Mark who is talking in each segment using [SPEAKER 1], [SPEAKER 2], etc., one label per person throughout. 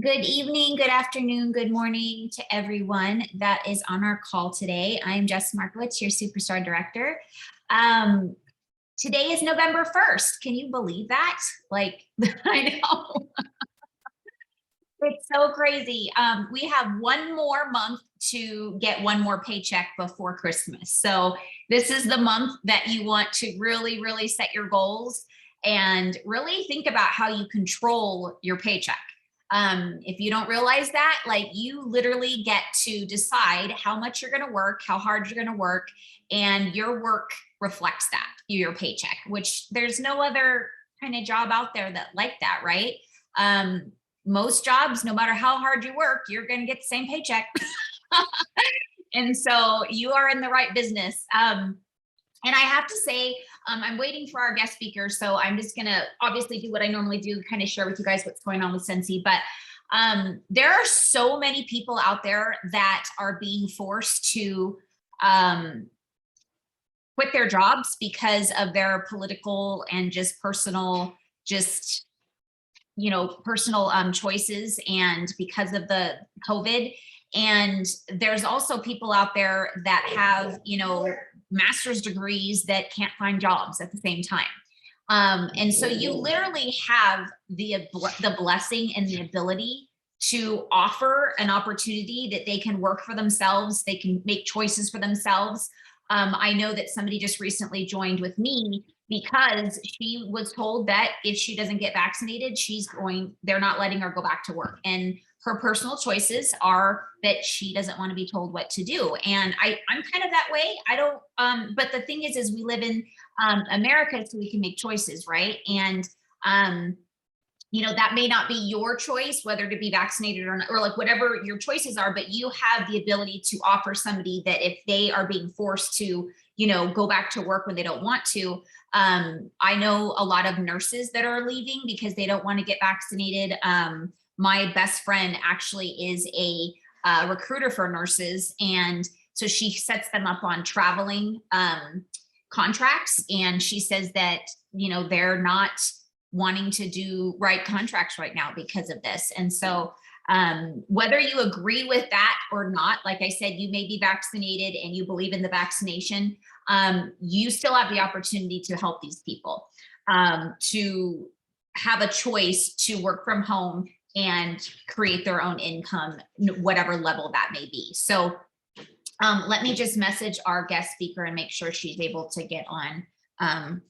[SPEAKER 1] Good evening, good afternoon, good morning to everyone that is on our call today. I'm Jess Markowitz, your Superstar Director. Um, Today is November 1st. Can you believe that? Like, I know. It's so crazy. We have one more month to get one more paycheck before Christmas. So this is the month that you want to really, really set your goals and really think about how you control your paycheck. If you don't realize that, like you literally get to decide how much you're going to work, how hard you're going to work, and your work reflects that, your paycheck, which there's no other kind of job out there that like that, right? Most jobs, no matter how hard you work, you're going to get the same paycheck. And so you are in the right business. And I have to say, I'm waiting for our guest speaker. So I'm just going to obviously do what I normally do, kind of share with you guys what's going on with Scentsy. But there are so many people out there that are being forced to quit their jobs because of their political and just personal, personal choices, and because of the COVID. And there's also people out there that have, master's degrees that can't find jobs at the same time. And so you literally have the blessing and the ability to offer an opportunity that they can work for themselves. They can make choices for themselves. I know that somebody just recently joined with me because she was told that if she doesn't get vaccinated, they're not letting her go back to work. And her personal choices are that she doesn't want to be told what to do. And I'm kind of that way. I don't, but the thing is we live in America, so we can make choices, right? And, that may not be your choice, whether to be vaccinated or not, or like whatever your choices are, but you have the ability to offer somebody that if they are being forced to, go back to work when they don't want to. I know a lot of nurses that are leaving because they don't want to get vaccinated. My best friend actually is a recruiter for nurses. And so she sets them up on traveling contracts. And she says that, they're not wanting to do right contracts right now because of this. And so whether you agree with that or not, like I said, you may be vaccinated and you believe in the vaccination, you still have the opportunity to help these people, to have a choice to work from home and create their own income, whatever level that may be. So let me just message our guest speaker and make sure she's able to get on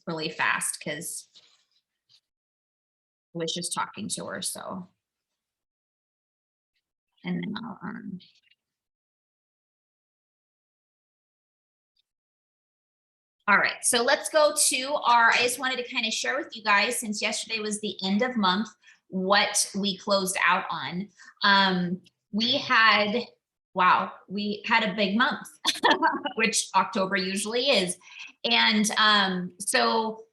[SPEAKER 1] really fast, because I was just talking to her. So, and then I'll all right, so let's go to I just wanted to kind of share with you guys, since yesterday was the end of month, what we closed out on. We had a big month, which October usually is. And so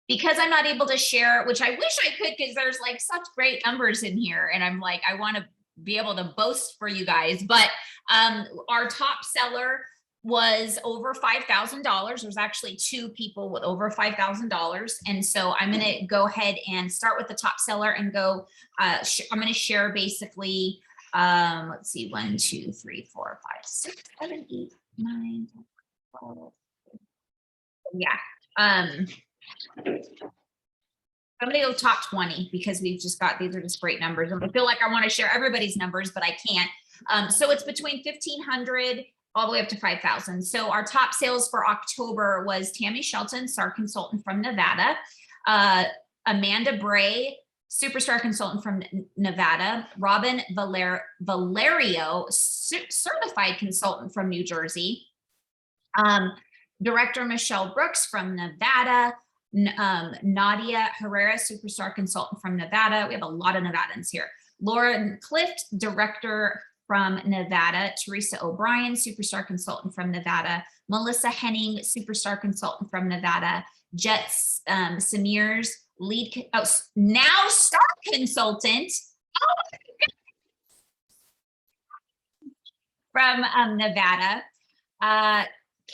[SPEAKER 1] because I'm not able to share, which I wish I could, because there's like such great numbers in here, and I'm like, I want to be able to boast for you guys, but our top seller was over $5,000. There's actually two people with over $5,000. And so I'm going to go ahead and start with the top seller and go, I'm going to share basically, let's see, 1, 2, 3, 4, 5, 6, 7, 8, 9, 10, 12. Yeah. I'm going to go top 20 because these are just great numbers. And I feel like I want to share everybody's numbers, but I can't. So it's between 1,500 all the way up to 5,000. So our top sales for October was Tammy Shelton, STAR consultant from Nevada, Amanda Bray, superstar consultant from Nevada, Robin Valerio, certified consultant from New Jersey, Director Michelle Brooks from Nevada, Nadia Herrera, superstar consultant from Nevada. We have a lot of Nevadans here. Lauren Clift, director from Nevada. Teresa O'Brien, superstar consultant from Nevada. Melissa Henning, superstar consultant from Nevada. Jet Samirs, now STAR consultant from Nevada.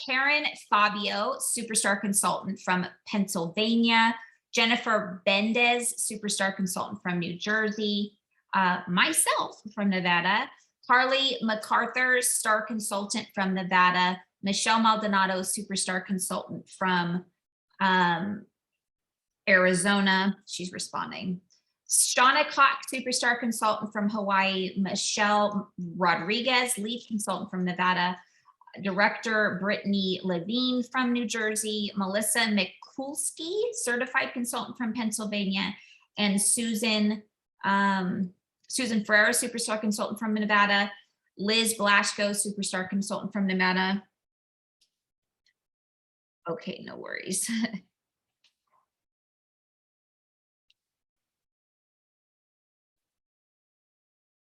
[SPEAKER 1] Karen Fabio, superstar consultant from Pennsylvania. Jennifer Bendez, superstar consultant from New Jersey. myself from Nevada, Carly MacArthur, star consultant from Nevada, Michelle Maldonado, superstar consultant from um, Arizona. She's responding. Shauna Cox, superstar consultant from Hawaii, Michelle Rodriguez, lead consultant from Nevada, director Brittany Levine from New Jersey, Melissa Mikulski, certified consultant from Pennsylvania, and Susan Ferreira, superstar consultant from Nevada, Liz Blasco, superstar consultant from Nevada. Okay, no worries.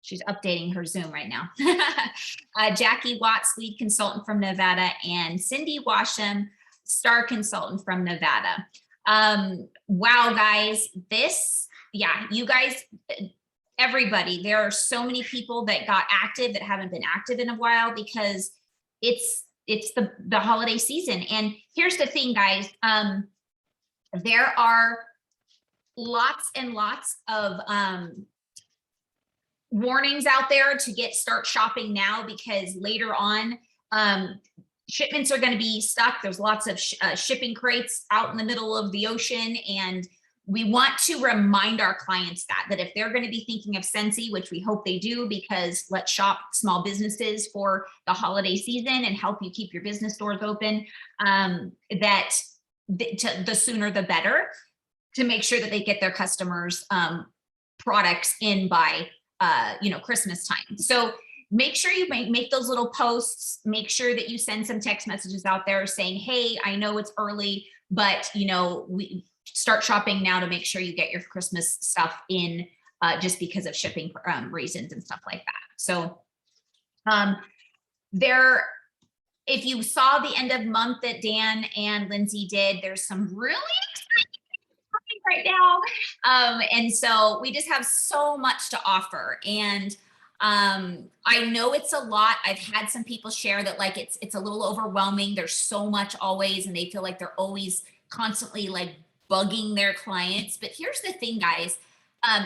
[SPEAKER 1] She's updating her Zoom right now. Jackie Watts, lead consultant from Nevada, and Cindy Washam, star consultant from Nevada. Wow, guys, you guys, everybody, there are so many people that got active that haven't been active in a while because it's the holiday season. And here's the thing, guys, there are lots and lots of warnings out there to start shopping now, because later on shipments are going to be stuck. There's lots of shipping crates out in the middle of the ocean, and we want to remind our clients that if they're going to be thinking of Scentsy, which we hope they do, because let's shop small businesses for the holiday season and help you keep your business doors open, the sooner the better, to make sure that they get their customers products in by Christmas time. So make sure you make those little posts. Make sure that you send some text messages out there saying, hey, I know it's early, but we start shopping now to make sure you get your Christmas stuff in, just because of shipping reasons and stuff like that. So if you saw the end of month that Dan and Lindsay did, there's some really right now. And so we just have so much to offer. And I know it's a lot. I've had some people share that like it's a little overwhelming. There's so much always, and they feel like they're always constantly like bugging their clients. But here's the thing, guys.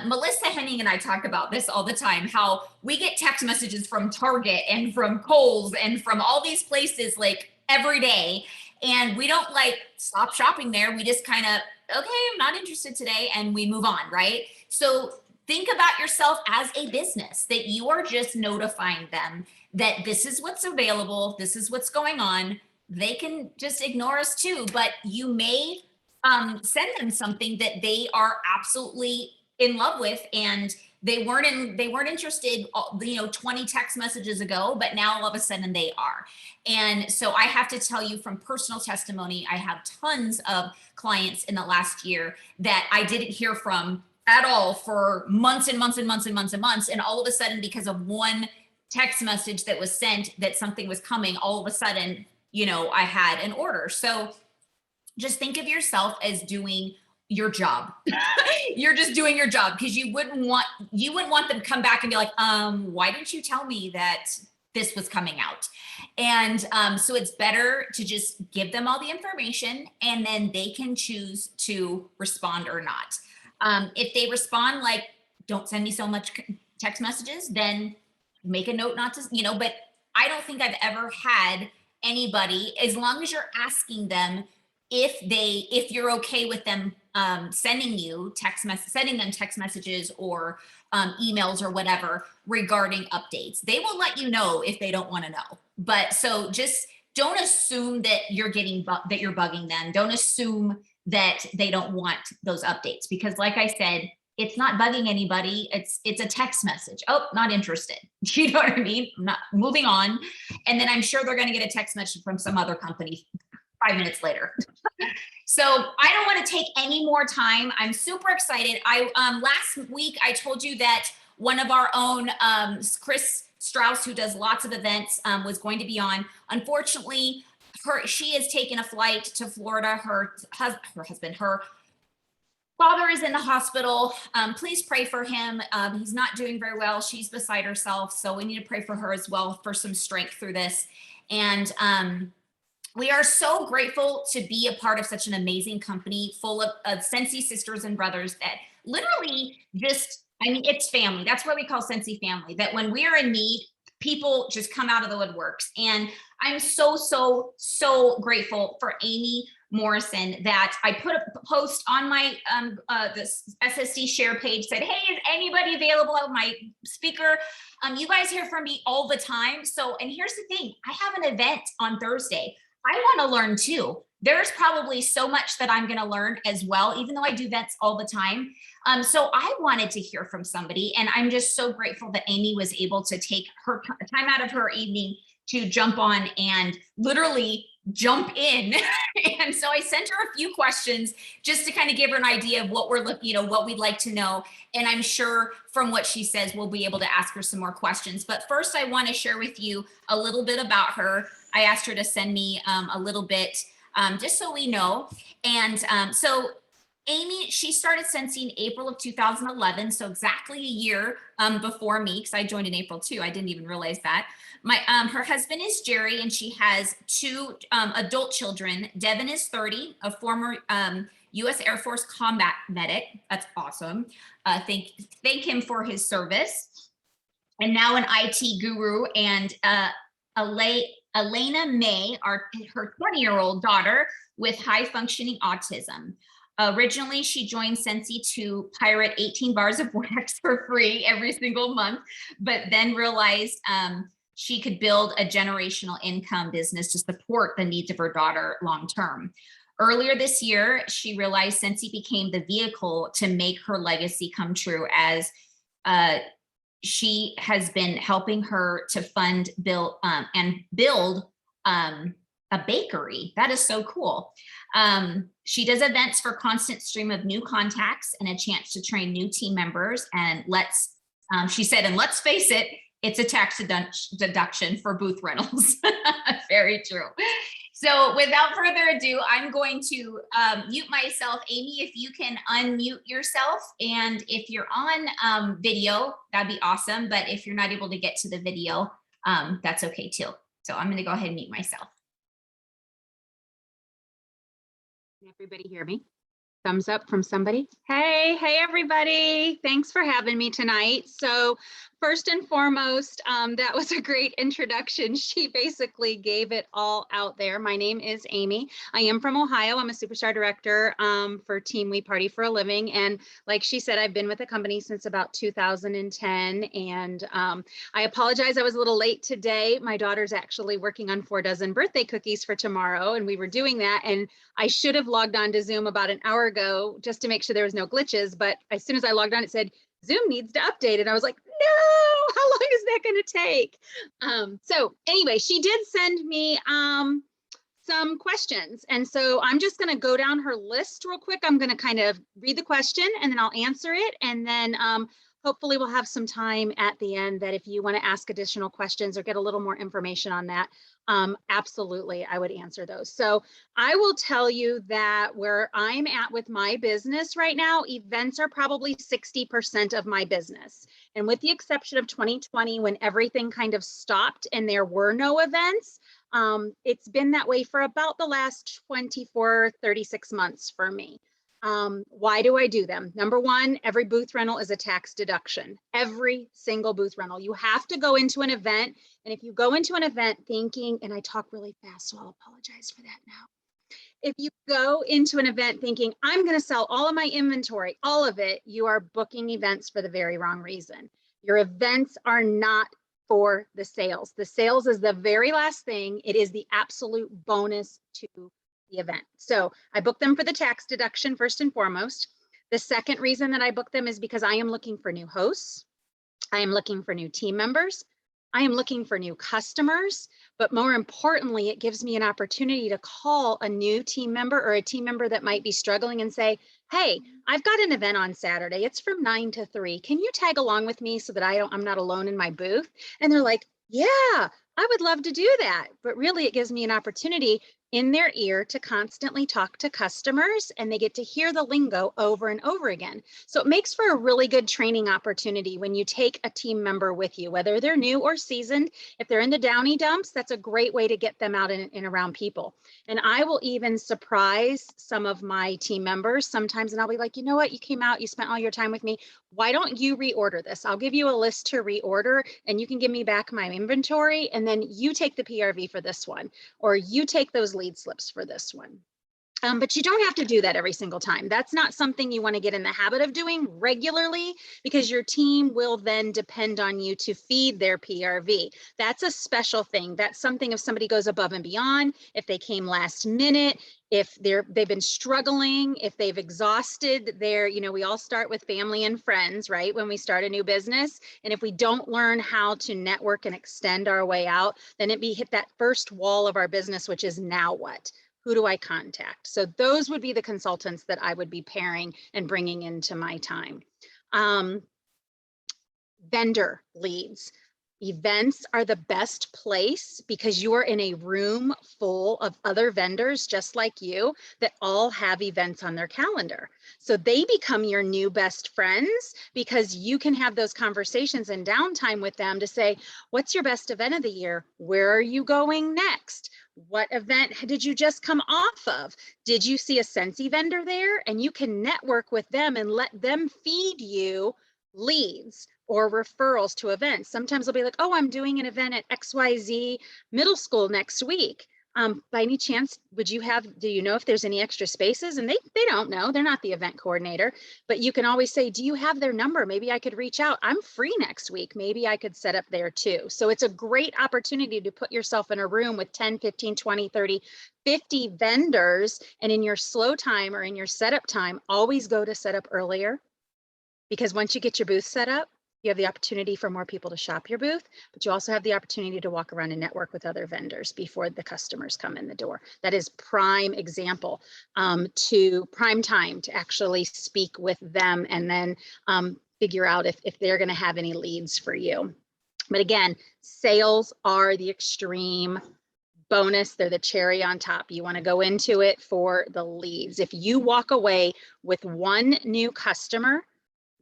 [SPEAKER 1] Melissa Henning and I talk about this all the time, how we get text messages from Target and from Kohl's and from all these places like every day. And we don't like stop shopping there. We just kind of, okay, I'm not interested today, and we move on, right? So think about yourself as a business, that you are just notifying them that this is what's available, this is what's going on. They can just ignore us too, but you may send them something that they are absolutely in love with, and they weren't interested 20 text messages ago, but now all of a sudden they are. And so I have to tell you from personal testimony, I have tons of clients in the last year that I didn't hear from at all for months and months and months and months and months. And all of a sudden, because of one text message that was sent that something was coming, all of a sudden, I had an order. So just think of yourself as doing your job. You're just doing your job, because you wouldn't want them to come back and be like, why didn't you tell me that this was coming out? And so it's better to just give them all the information, and then they can choose to respond or not. If they respond like, don't send me so much text messages, then make a note not to, but I don't think I've ever had anybody, as long as you're asking them if you're okay with them sending them text messages or emails or whatever regarding updates. They will let you know if they don't want to know. But so just don't assume that you're bugging them. Don't assume that they don't want those updates, because like I said, it's not bugging anybody. It's a text message. Oh, not interested. You know what I mean? I'm not moving on. And then I'm sure they're going to get a text message from some other company 5 minutes later. So I don't want to take any more time. I'm super excited. Last week I told you that one of our own, Chris Strauss, who does lots of events, was going to be on. Unfortunately, she has taken a flight to Florida. Her father is in the hospital. Please pray for him. He's not doing very well. She's beside herself. So we need to pray for her as well, for some strength through this. And we are so grateful to be a part of such an amazing company full of Scentsy sisters and brothers that literally just I mean, it's family. That's what we call Scentsy family, that when we're in need, people just come out of the woodworks. And I'm so, so, so grateful for Amy Morrison that I put a post on my this SSD share page, said, hey, is anybody available? My speaker, you guys hear from me all the time. So, and here's the thing, I have an event on Thursday. I want to learn too. There's probably so much that I'm going to learn as well, even though I do events all the time. So I wanted to hear from somebody, and I'm just so grateful that Amy was able to take her time out of her evening to jump on and literally jump in. And so I sent her a few questions just to kind of give her an idea of what we're looking, what we'd like to know. And I'm sure from what she says, we'll be able to ask her some more questions. But first, I want to share with you a little bit about her. I asked her to send me a little bit just so we know. And so Amy, she started Scentsy in April of 2011, so exactly a year before me, because I joined in April too. I didn't even realize that. Her husband is Jerry, and she has two adult children. Devin is 30, a former U.S. Air Force combat medic. That's awesome. Thank him for his service. And now an IT guru. And Elena May, her 20-year-old daughter with high-functioning autism. Originally, she joined Scentsy to pirate 18 bars of wax for free every single month, but then realized she could build a generational income business to support the needs of her daughter long-term. Earlier this year, she realized Scentsy became the vehicle to make her legacy come true, as she has been helping her to fund, build a bakery. That is so cool. She does events for constant stream of new contacts and a chance to train new team members. And she said, and let's face it, it's a tax deduction for booth rentals. Very true. So without further ado, I'm going to mute myself. Amy, if you can unmute yourself, and if you're on video, that'd be awesome. But if you're not able to get to the video, that's okay too. So I'm going to go ahead and mute myself.
[SPEAKER 2] Can everybody hear me? Thumbs up from somebody. Hey everybody. Thanks for having me tonight. So first and foremost, that was a great introduction. She basically gave it all out there. My name is Amy. I am from Ohio. I'm a superstar director for Team We Party for a Living. And like she said, I've been with the company since about 2010. And I apologize, I was a little late today. My daughter's actually working on 4 dozen birthday cookies for tomorrow, and we were doing that. And I should have logged on to Zoom about an hour ago just to make sure there was no glitches. But as soon as I logged on, it said, Zoom needs to update. And I was like, no, how long is that going to take? So anyway, she did send me some questions. And so I'm just going to go down her list real quick. I'm going to kind of read the question and then I'll answer it. And then hopefully we'll have some time at the end that if you want to ask additional questions or get a little more information on that, absolutely, I would answer those. So I will tell you that where I'm at with my business right now, events are probably 60% of my business. And with the exception of 2020, when everything kind of stopped and there were no events, it's been that way for about the last 24, 36 months for me. Why do I do them? Number one, every booth rental is a tax deduction. Every single booth rental. You have to go into an event. And if you go into an event thinking, and I talk really fast, so I'll apologize for that now. If you go into an event thinking, I'm going to sell all of my inventory, all of it, you are booking events for the very wrong reason. Your events are not for the sales. The sales is the very last thing. It is the absolute bonus to the event. So I book them for the tax deduction first and foremost. The second reason that I book them is because I am looking for new hosts. I am looking for new team members. I am looking for new customers, but more importantly, it gives me an opportunity to call a new team member or a team member that might be struggling and say, hey, I've got an event on Saturday. It's from 9 to 3. Can you tag along with me so that I'm not alone in my booth? And they're like, yeah, I would love to do that. But really, it gives me an opportunity in their ear to constantly talk to customers, and they get to hear the lingo over and over again. So it makes for a really good training opportunity when you take a team member with you, whether they're new or seasoned. If they're in the downy dumps, that's a great way to get them out and around people. And I will even surprise some of my team members sometimes, and I'll be like, you know what, you came out, you spent all your time with me. Why don't you reorder this? I'll give you a list to reorder, and you can give me back my inventory, and then you take the PRV for this one, or you take those lead slips for this one. But you don't have to do that every single time. That's not something you want to get in the habit of doing regularly, because your team will then depend on you to feed their PRV. That's a special thing. That's something if somebody goes above and beyond, if they came last minute, if they've been struggling, if they've exhausted their, we all start with family and friends, right? When we start a new business. And if we don't learn how to network and extend our way out, then we hit that first wall of our business, which is now what? Who do I contact? So those would be the consultants that I would be pairing and bringing into my time. Vendor leads. Events are the best place because you are in a room full of other vendors just like you that all have events on their calendar. So they become your new best friends because you can have those conversations and downtime with them to say, what's your best event of the year? Where are you going next? What event did you just come off of? Did you see a Scentsy vendor there? And you can network with them and let them feed you leads or referrals to events. Sometimes they'll be like, oh, I'm doing an event at XYZ middle school next week. By any chance, do you know if there's any extra spaces? And they don't know, they're not the event coordinator, but you can always say, do you have their number? Maybe I could reach out. I'm free next week. Maybe I could set up there too. So it's a great opportunity to put yourself in a room with 10, 15, 20, 30, 50 vendors. And in your slow time or in your setup time, always go to set up earlier. Because once you get your booth set up, you have the opportunity for more people to shop your booth, but you also have the opportunity to walk around and network with other vendors before the customers come in the door. That is prime example to prime time to actually speak with them and then figure out if they're going to have any leads for you. But again, sales are the extreme bonus. They're the cherry on top. You want to go into it for the leads. If you walk away with one new customer,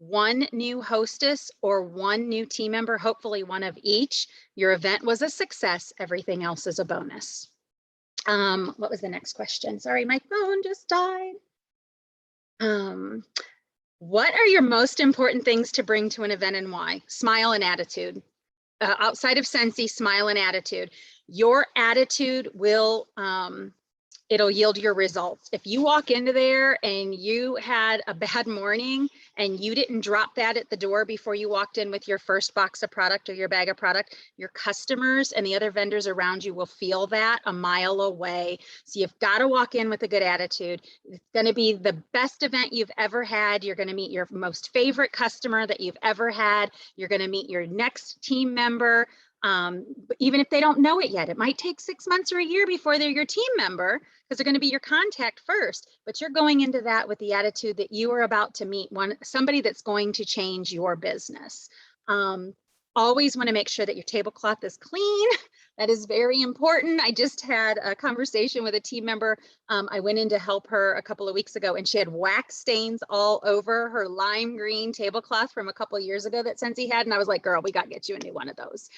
[SPEAKER 2] one new hostess, or one new team member, hopefully one of each, your event was a success. Everything else is a bonus. What was the next question? Sorry, my phone just died. What are your most important things to bring to an event and why? Smile and attitude. Outside of Scentsy, smile and attitude. Your attitude will it'll yield your results. If you walk into there and you had a bad morning and you didn't drop that at the door before you walked in with your first box of product or your bag of product, your customers and the other vendors around you will feel that a mile away. So you've got to walk in with a good attitude. It's going to be the best event you've ever had. You're going to meet your most favorite customer that you've ever had. You're going to meet your next team member. Even if they don't know it yet, it might take 6 months or a year before they're your team member because they're going to be your contact first, but you're going into that with the attitude that you are about to meet somebody that's going to change your business. Always want to make sure that your tablecloth is clean. That is very important. I just had a conversation with a team member. I went in to help her a couple of weeks ago, and she had wax stains all over her lime green tablecloth from a couple of years ago that Scentsy had. And I was like, girl, we got to get you a new one of those.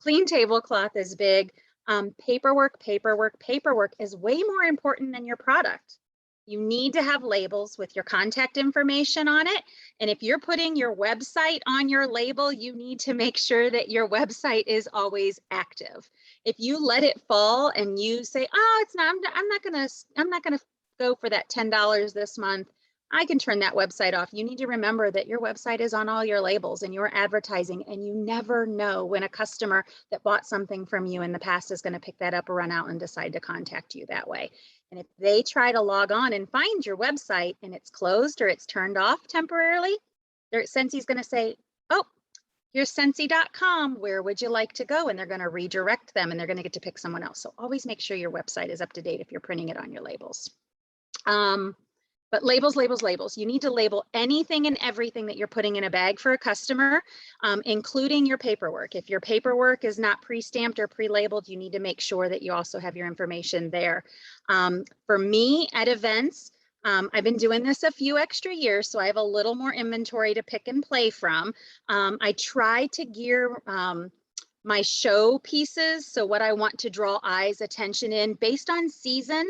[SPEAKER 2] Clean tablecloth is big. Paperwork is way more important than your product. You need to have labels with your contact information on it. And if you're putting your website on your label, you need to make sure that your website is always active. If you let it fall and you say, oh, it's not, I'm not gonna go for that $10 this month, I can turn that website off. You need to remember that your website is on all your labels and your advertising, and you never know when a customer that bought something from you in the past is going to pick that up or run out and decide to contact you that way. And if they try to log on and find your website and it's closed or it's turned off temporarily, Scentsy's going to say, oh, here's Scentsy.com. Where would you like to go? And they're going to redirect them and they're going to get to pick someone else. So always make sure your website is up to date if you're printing it on your labels. But labels, labels, labels. You need to label anything and everything that you're putting in a bag for a customer, including your paperwork. If your paperwork is not pre-stamped or pre-labeled, you need to make sure that you also have your information there. For me at events, I've been doing this a few extra years, so I have a little more inventory to pick and play from. I try to gear my show pieces, so what I want to draw eyes attention in based on season,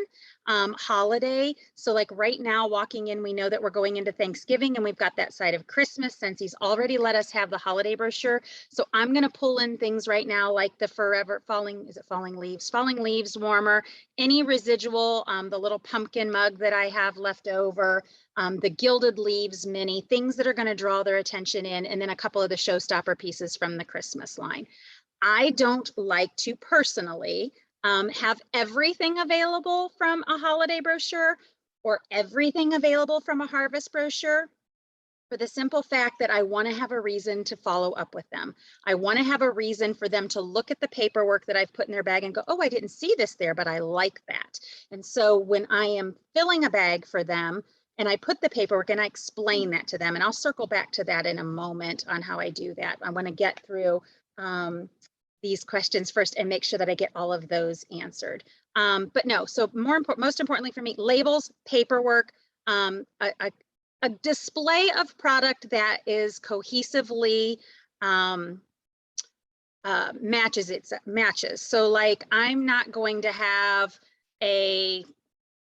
[SPEAKER 2] holiday. So like right now walking in, we know that we're going into Thanksgiving and we've got that side of Christmas since he's already let us have the holiday brochure. So I'm going to pull in things right now like the forever falling, is it falling leaves? Falling leaves warmer, any residual, the little pumpkin mug that I have left over, the gilded leaves mini, things that are going to draw their attention in, and then a couple of the showstopper pieces from the Christmas line. I don't like to personally have everything available from a holiday brochure or everything available from a harvest brochure, for the simple fact that I want to have a reason to follow up with them. I want to have a reason for them to look at the paperwork that I've put in their bag and go, oh, I didn't see this there, but I like that. And so when I am filling a bag for them, and I put the paperwork and I explain that to them, and I'll circle back to that in a moment on how I do that. I want to get through these questions first and make sure that I get all of those answered. But no, so most importantly for me, labels, paperwork, a display of product that is cohesively matches. So like I'm not going to have a,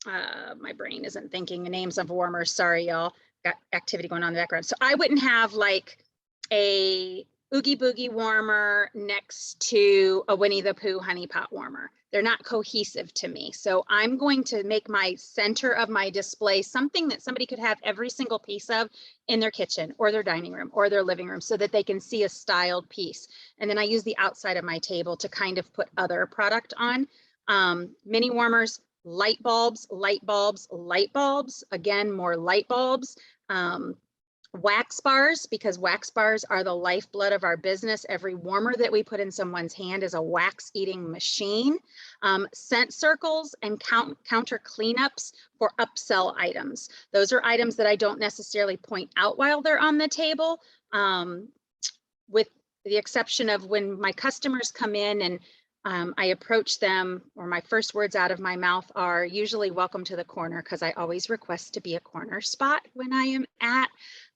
[SPEAKER 2] my brain isn't thinking the names of warmers, sorry y'all, got activity going on in the background. So I wouldn't have like a Oogie Boogie warmer next to a Winnie the Pooh honey pot warmer. They're not cohesive to me. So I'm going to make my center of my display something that somebody could have every single piece of in their kitchen or their dining room or their living room so that they can see a styled piece. And then I use the outside of my table to kind of put other product on. Mini warmers, light bulbs, light bulbs, light bulbs, again, more light bulbs. Wax bars, because wax bars are the lifeblood of our business. Every warmer that we put in someone's hand is a wax eating machine. Scent circles and counter cleanups for upsell items. Those are items that I don't necessarily point out while they're on the table, with the exception of when my customers come in and I approach them, or my first words out of my mouth are usually welcome to the corner, because I always request to be a corner spot when I am at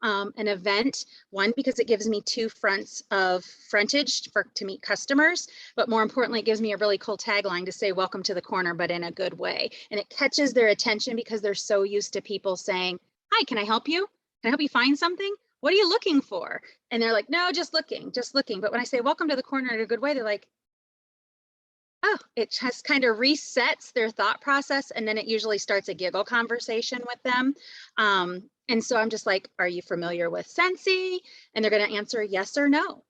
[SPEAKER 2] an event. One, because it gives me two fronts of frontage to meet customers, but more importantly, it gives me a really cool tagline to say welcome to the corner, but in a good way. And it catches their attention because they're so used to people saying, hi, can I help you? Can I help you find something? What are you looking for? And they're like, no, just looking, just looking. But when I say welcome to the corner in a good way, they're like, oh, it just kind of resets their thought process. And then it usually starts a giggle conversation with them. And so I'm just like, are you familiar with Scentsy? And they're going to answer yes or no.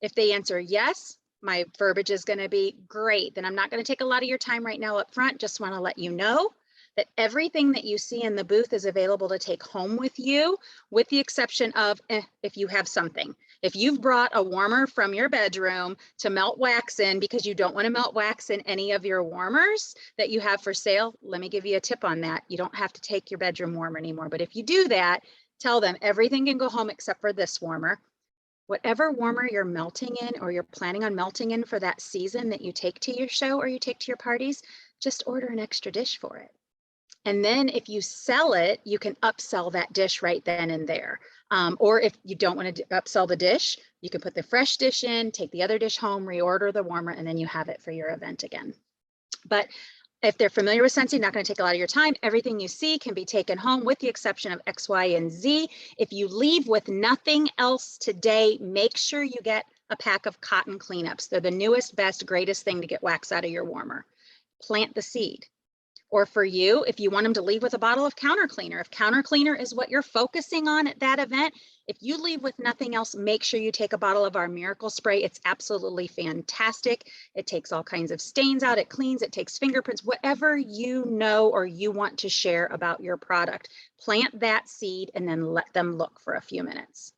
[SPEAKER 2] If they answer yes, my verbiage is going to be great. Then I'm not going to take a lot of your time right now up front. Just want to let you know that everything that you see in the booth is available to take home with you, with the exception of if you have something. If you've brought a warmer from your bedroom to melt wax in because you don't want to melt wax in any of your warmers that you have for sale, let me give you a tip on that. You don't have to take your bedroom warmer anymore. But if you do that, tell them everything can go home except for this warmer. Whatever warmer you're melting in or you're planning on melting in for that season that you take to your show or you take to your parties, just order an extra dish for it. And then if you sell it, you can upsell that dish right then and there. Or if you don't want to upsell the dish, you can put the fresh dish in, take the other dish home, reorder the warmer, and then you have it for your event again. But if they're familiar with Scentsy, not going to take a lot of your time. Everything you see can be taken home with the exception of X, Y, and Z. If you leave with nothing else today, make sure you get a pack of cotton cleanups. They're the newest, best, greatest thing to get wax out of your warmer. Plant the seed. Or for you, if you want them to leave with a bottle of counter cleaner, if counter cleaner is what you're focusing on at that event, if you leave with nothing else, make sure you take a bottle of our miracle spray. It's absolutely fantastic. It takes all kinds of stains out, it cleans, it takes fingerprints, whatever you know or you want to share about your product. Plant that seed and then let them look for a few minutes.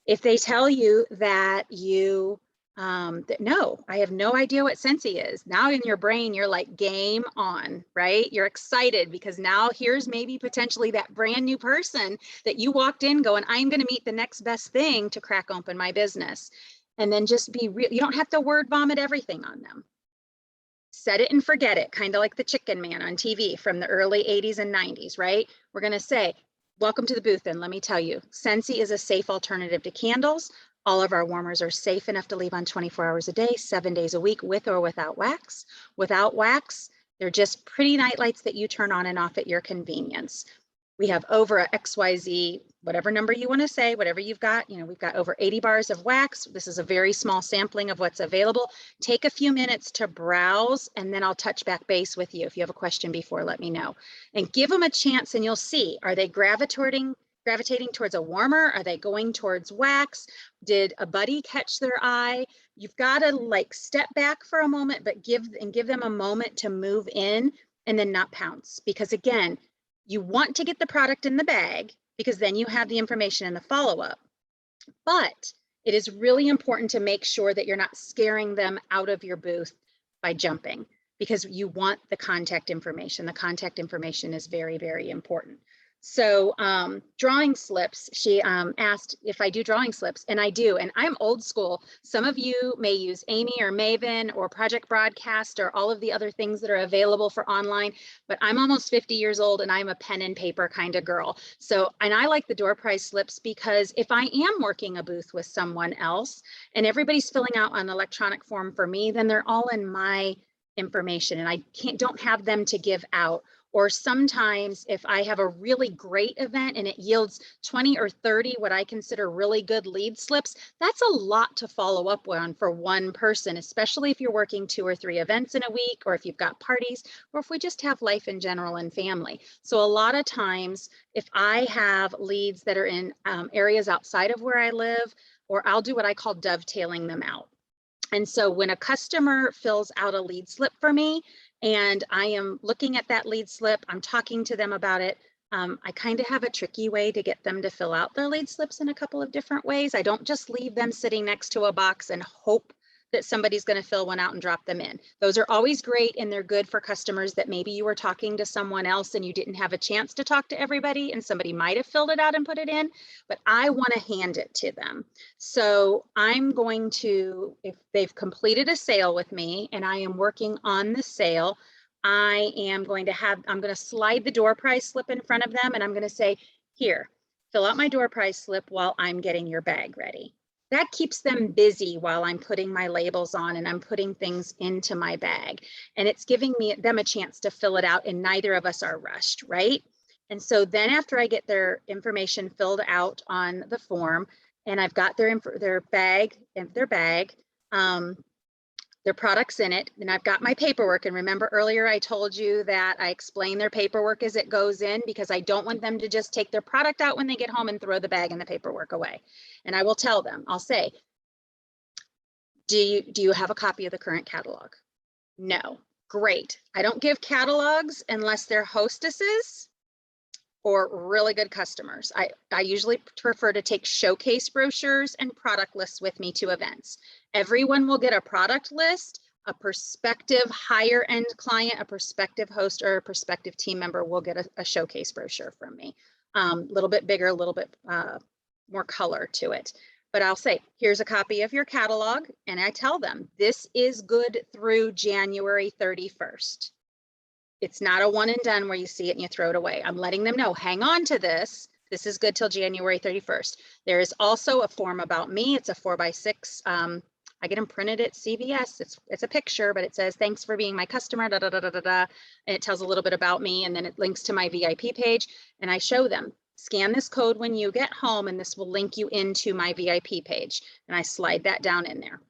[SPEAKER 2] If they tell you that you No, I have no idea what Scentsy is. Now in your brain, you're like, game on, right? You're excited because now here's maybe potentially that brand new person that you walked in going, I'm going to meet the next best thing to crack open my business. And then just be real. You don't have to word vomit everything on them. Set it and forget it, kind of like the Chicken Man on TV from the early 80s and 90s, right? We're going to say, welcome to the booth, and let me tell you, Scentsy is a safe alternative to candles. All of our warmers are safe enough to leave on 24 hours a day, 7 days a week, with or without wax. Without wax, they're just pretty night lights that you turn on and off at your convenience. We have over a XYZ, whatever number you want to say, whatever you've got, we've got over 80 bars of wax. This is a very small sampling of what's available. Take a few minutes to browse, and then I'll touch back base with you. If you have a question before, let me know. And give them a chance, and you'll see, are they gravitating towards a warmer? Are they going towards wax? Did a buddy catch their eye? You've got to like step back for a moment, but give them a moment to move in and then not pounce. Because again, you want to get the product in the bag because then you have the information in the follow-up. But it is really important to make sure that you're not scaring them out of your booth by jumping, because you want the contact information. The contact information is very, very important. So drawing slips, she asked if I do drawing slips, and I do, and I'm old school. Some of you may use Amy or Maven or Project Broadcast or all of the other things that are available for online, but I'm almost 50 years old and I'm a pen and paper kind of girl. So, and I like the door prize slips because if I am working a booth with someone else and everybody's filling out an electronic form for me, then they're all in my information and I don't have them to give out. Or sometimes if I have a really great event and it yields 20 or 30 what I consider really good lead slips, that's a lot to follow up on for one person, especially if you're working 2 or 3 events in a week, or if you've got parties, or if we just have life in general and family. So a lot of times, if I have leads that are in areas outside of where I live, or I'll do what I call dovetailing them out. And so when a customer fills out a lead slip for me, and I am looking at that lead slip, I'm talking to them about it. I kind of have a tricky way to get them to fill out their lead slips in a couple of different ways. I don't just leave them sitting next to a box and hope that somebody's going to fill one out and drop them in. Those are always great, and they're good for customers that maybe you were talking to someone else and you didn't have a chance to talk to everybody and somebody might have filled it out and put it in, but I want to hand it to them. So I'm going to, if they've completed a sale with me and I am working on the sale, I'm going to slide the door prize slip in front of them, and I'm going to say, here, fill out my door prize slip while I'm getting your bag ready. That keeps them busy while I'm putting my labels on and I'm putting things into my bag. And it's giving them a chance to fill it out, and neither of us are rushed, right? And so then after I get their information filled out on the form and I've got their bag, their products in it, and I've got my paperwork. And remember earlier I told you that I explain their paperwork as it goes in, because I don't want them to just take their product out when they get home and throw the bag and the paperwork away. And I will tell them, I'll say, do you have a copy of the current catalog? No. Great. I don't give catalogs unless they're hostesses or really good customers. I usually prefer to take showcase brochures and product lists with me to events. Everyone will get a product list. A prospective higher end client, a prospective host, or a prospective team member will get a showcase brochure from me. A little bit bigger, a little bit more color to it. But I'll say, here's a copy of your catalog. And I tell them, this is good through January 31st. It's not a one and done where you see it and you throw it away. I'm letting them know, hang on to this. This is good till January 31st. There is also a form about me. It's a 4x6. I get them printed at CVS. It's a picture, but it says, thanks for being my customer, da, da, da, da, da, da. And it tells a little bit about me, and then it links to my VIP page. And I show them, scan this code when you get home, and this will link you into my VIP page. And I slide that down in there.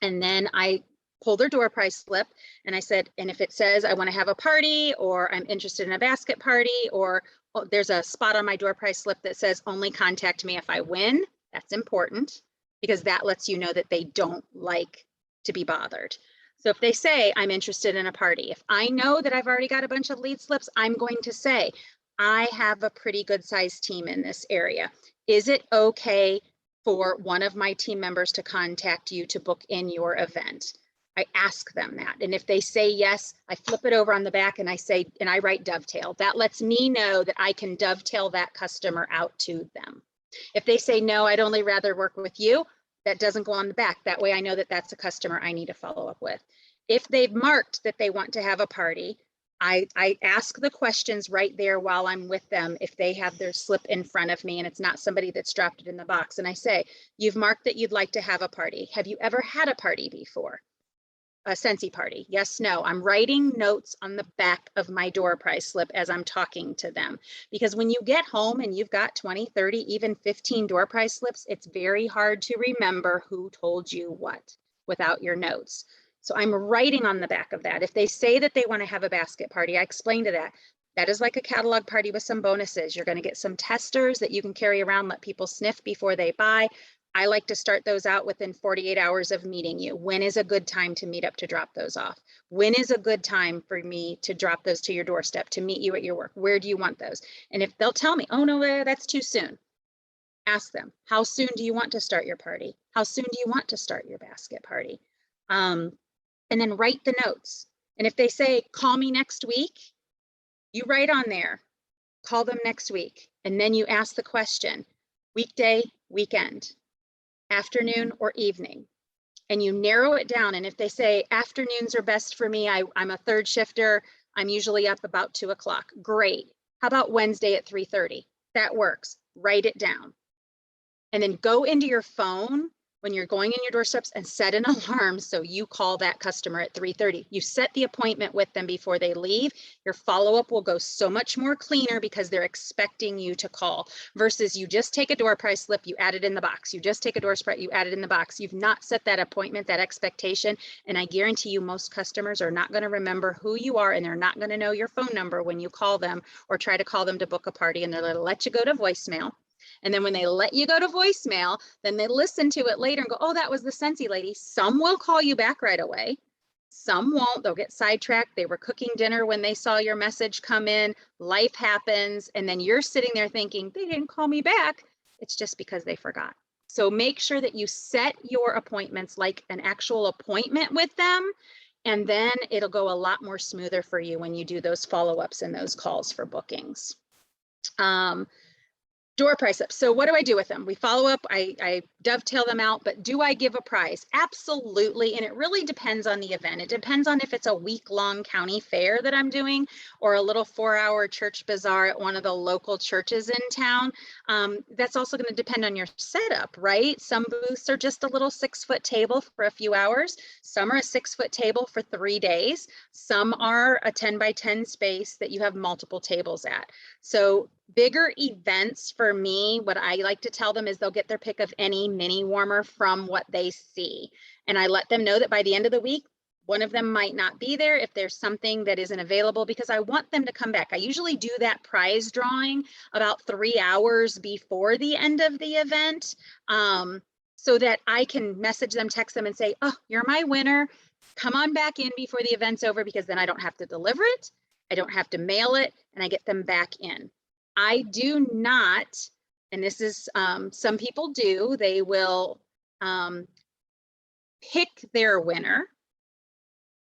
[SPEAKER 2] And then I pull their door prize slip, and I said, and if it says I want to have a party, or I'm interested in a basket party, or there's a spot on my door prize slip that says only contact me if I win, that's important, because that lets you know that they don't like to be bothered. So if they say I'm interested in a party, if I know that I've already got a bunch of lead slips, I'm going to say, I have a pretty good sized team in this area. Is it okay for one of my team members to contact you to book in your event? I ask them that. And if they say yes, I flip it over on the back and I say, and I write dovetail. That lets me know that I can dovetail that customer out to them. If they say, no, I'd only rather work with you, that doesn't go on the back. That way I know that that's a customer I need to follow up with. If they've marked that they want to have a party, I ask the questions right there while I'm with them if they have their slip in front of me and it's not somebody that's dropped it in the box. And I say, you've marked that you'd like to have a party. Have you ever had a party before? A Scentsy party? Yes, no. I'm writing notes on the back of my door prize slip as I'm talking to them. Because when you get home and you've got 20, 30, even 15 door prize slips, it's very hard to remember who told you what without your notes. So I'm writing on the back of that. If they say that they want to have a basket party, I explain to that. That is like a catalog party with some bonuses. You're going to get some testers that you can carry around, let people sniff before they buy. I like to start those out within 48 hours of meeting you. When is a good time to meet up to drop those off? When is a good time for me to drop those to your doorstep, to meet you at your work? Where do you want those? And if they'll tell me, oh no, that's too soon. Ask them, how soon do you want to start your party? How soon do you want to start your basket party? And then write the notes. And if they say, call me next week, you write on there, call them next week. And then you ask the question, weekday, weekend, afternoon or evening, and you narrow it down. And if they say afternoons are best for me, I'm a third shifter, I'm usually up about 2 o'clock. Great. How about Wednesday at 3:30? That works. Write it down. And then go into your phone when you're going in your doorsteps and set an alarm so you call that customer at 3:30. You set the appointment with them before they leave. Your follow-up will go so much more cleaner because they're expecting you to call versus you just take a door prize slip, you add it in the box. You just take a door spread, you add it in the box. You've not set that appointment, that expectation. And I guarantee you most customers are not going to remember who you are and they're not going to know your phone number when you call them or try to call them to book a party, and they're going to let you go to voicemail. And then when they let you go to voicemail, then they listen to it later and go, oh, that was the Scentsy lady. Some will call you back right away. Some won't. They'll get sidetracked. They were cooking dinner when they saw your message come in. Life happens. And then you're sitting there thinking, they didn't call me back. It's just because they forgot. So make sure that you set your appointments like an actual appointment with them. And then it'll go a lot more smoother for you when you do those follow-ups and those calls for bookings. Door price up. So what do I do with them? We follow up, I dovetail them out, but do I give a prize? Absolutely. And it really depends on the event. It depends on if it's a week-long county fair that I'm doing or a little 4-hour church bazaar at one of the local churches in town. That's also going to depend on your setup, right? Some booths are just a little 6-foot table for a few hours. Some are a 6-foot table for 3 days. Some are a 10 by 10 space that you have multiple tables at. So bigger events for me, what I like to tell them is they'll get their pick of any mini warmer from what they see. And I let them know that by the end of the week, one of them might not be there if there's something that isn't available, because I want them to come back. I usually do that prize drawing about 3 hours before the end of the event, so that I can message them, text them and say, oh, you're my winner. Come on back in before the event's over, because then I don't have to deliver it. I don't have to mail it, and I get them back in. I do not, and this is, some people do, they will pick their winner.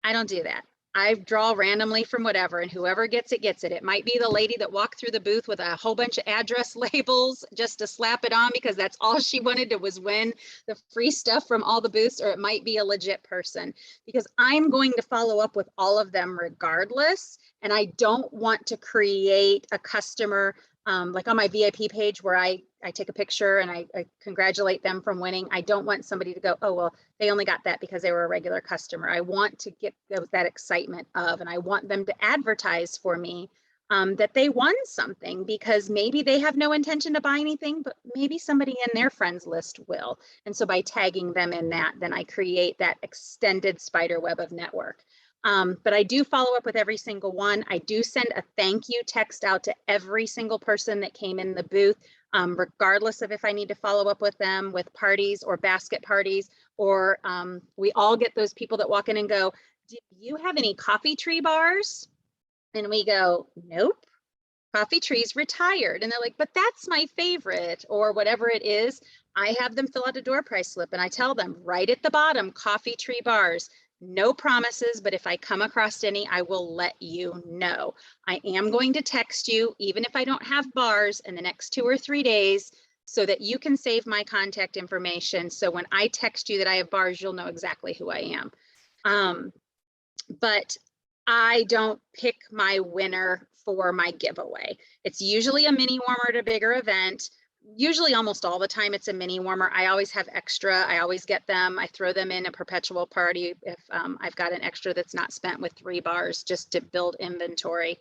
[SPEAKER 2] I don't do that. I draw randomly from whatever, and whoever gets it, gets it. It might be the lady that walked through the booth with a whole bunch of address labels just to slap it on because that's all she wanted to was win the free stuff from all the booths, or it might be a legit person, because I'm going to follow up with all of them regardless. And I don't want to create a customer like on my VIP page where I take a picture and I congratulate them from winning. I don't want somebody to go, oh, well, they only got that because they were a regular customer. I want to get that excitement of, and I want them to advertise for me that they won something, because maybe they have no intention to buy anything, but maybe somebody in their friends list will. And so by tagging them in that, then I create that extended spider web of network. But I do follow up with every single one. I do send a thank you text out to every single person that came in the booth, regardless of if I need to follow up with them with parties or basket parties, or we all get those people that walk in and go, do you have any coffee tree bars? And we go, nope. Coffee Tree's retired. And they're like, but that's my favorite, or whatever it is. I have them fill out a door price slip and I tell them right at the bottom, Coffee Tree bars. No promises, but if I come across any, I will let you know. I am going to text you, even if I don't have bars in the next 2 or 3 days, so that you can save my contact information. So when I text you that I have bars, you'll know exactly who I am. But I don't pick my winner for my giveaway. It's usually a mini warmer at a bigger event. Usually almost all the time it's a mini warmer. I always have extra. I always get them. I throw them in a perpetual party if I've got an extra that's not spent with 3 bars, just to build inventory.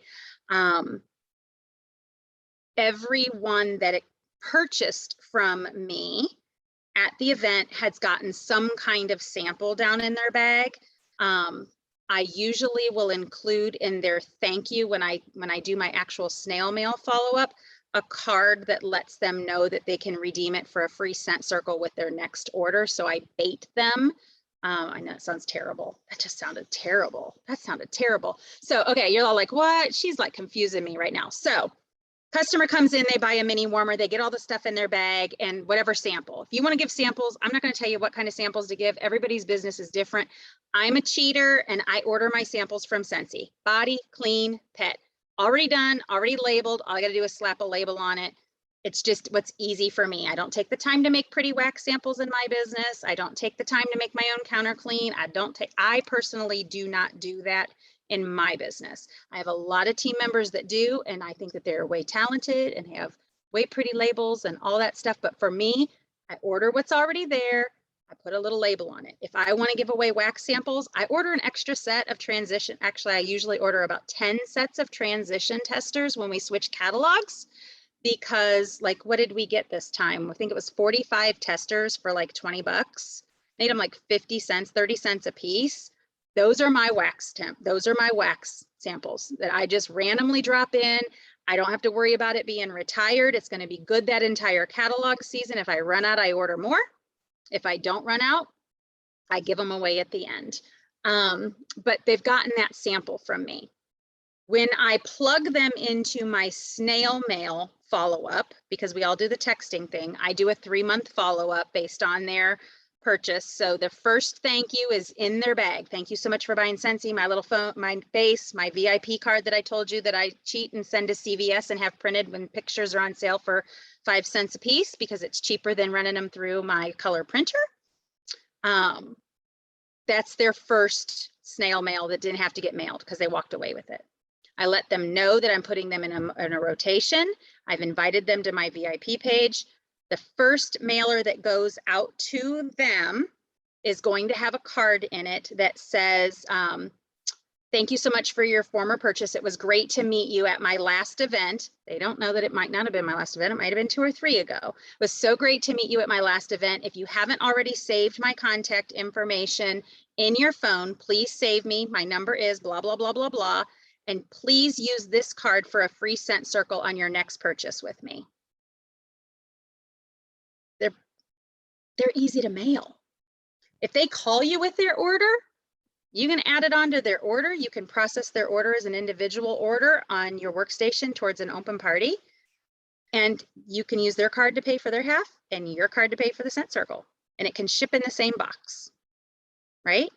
[SPEAKER 2] Everyone that purchased from me at the event has gotten some kind of sample down in their bag. I usually will include in their thank you when I do my actual snail mail follow-up, a card that lets them know that they can redeem it for a free scent circle with their next order. So I bait them. I know it sounds terrible. That just sounded terrible. That sounded terrible. So, okay, you're all like, what? She's like confusing me right now. So customer comes in, they buy a mini warmer, they get all the stuff in their bag and whatever sample. If you want to give samples, I'm not going to tell you what kind of samples to give. Everybody's business is different. I'm a cheater and I order my samples from Scentsy. Body, clean, pet. Already done, already labeled. All I got to do is slap a label on it. It's just what's easy for me. I don't take the time to make pretty wax samples in my business. I don't take the time to make my own counter clean. I personally do not do that in my business. I have a lot of team members that do, and I think that they're way talented and have way pretty labels and all that stuff. But for me, I order what's already there. I put a little label on it. If I want to give away wax samples, I order an extra set of transition. Actually, I usually order about 10 sets of transition testers when we switch catalogs, because like, what did we get this time? I think it was 45 testers for like 20 bucks. Made them like 50 cents, 30 cents a piece. Those are my wax those are my wax samples that I just randomly drop in. I don't have to worry about it being retired. It's going to be good that entire catalog season. If I run out, I order more. If I don't run out, I give them away at the end. But they've gotten that sample from me. When I plug them into my snail mail follow-up, because we all do the texting thing, I do a 3-month follow-up based on their purchase. So the first thank you is in their bag. Thank you so much for buying Scentsy, my little phone, my base, my VIP card that I told you that I cheat and send to CVS and have printed when pictures are on sale for 5 cents a piece, because it's cheaper than running them through my color printer. That's their first snail mail that didn't have to get mailed because they walked away with it. I let them know that I'm putting them in a rotation. I've invited them to my VIP page. The first mailer that goes out to them is going to have a card in it that says, thank you so much for your former purchase. It was great to meet you at my last event. They don't know that it might not have been my last event. It might have been 2 or 3 ago. It was so great to meet you at my last event. If you haven't already saved my contact information in your phone, please save me. My number is blah, blah, blah, blah, blah. And please use this card for a free scent circle on your next purchase with me. They're easy to mail. If they call you with their order, you can add it onto their order. You can process their order as an individual order on your workstation towards an open party. And you can use their card to pay for their half and your card to pay for the scent circle. And it can ship in the same box, right?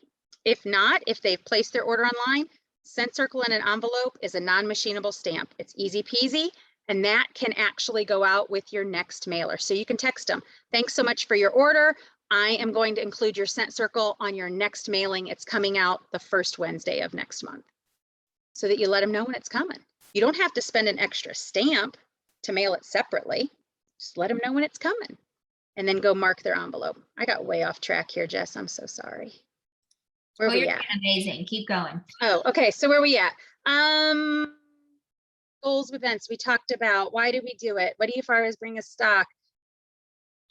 [SPEAKER 2] If not, if they've placed their order online, scent circle in an envelope is a non-machinable stamp. It's easy peasy. And that can actually go out with your next mailer. So you can text them, thanks so much for your order. I am going to include your scent circle on your next mailing. It's coming out the first Wednesday of next month, so that you let them know when it's coming. You don't have to spend an extra stamp to mail it separately. Just let them know when it's coming and then go mark their envelope. I got way off track here, Jess. I'm so sorry. Where are we at?
[SPEAKER 1] Amazing. Keep going.
[SPEAKER 2] Oh, okay. So where are we at? Goals, events, we talked about. Why do we do it? What do you far as bring a stock?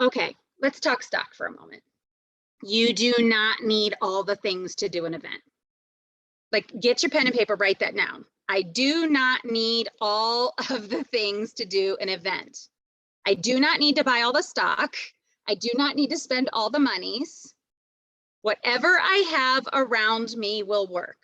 [SPEAKER 2] Okay, let's talk stock for a moment. You do not need all the things to do an event. Like, get your pen and paper, write that down. I do not need all of the things to do an event. I do not need to buy all the stock. I do not need to spend all the monies. Whatever I have around me will work.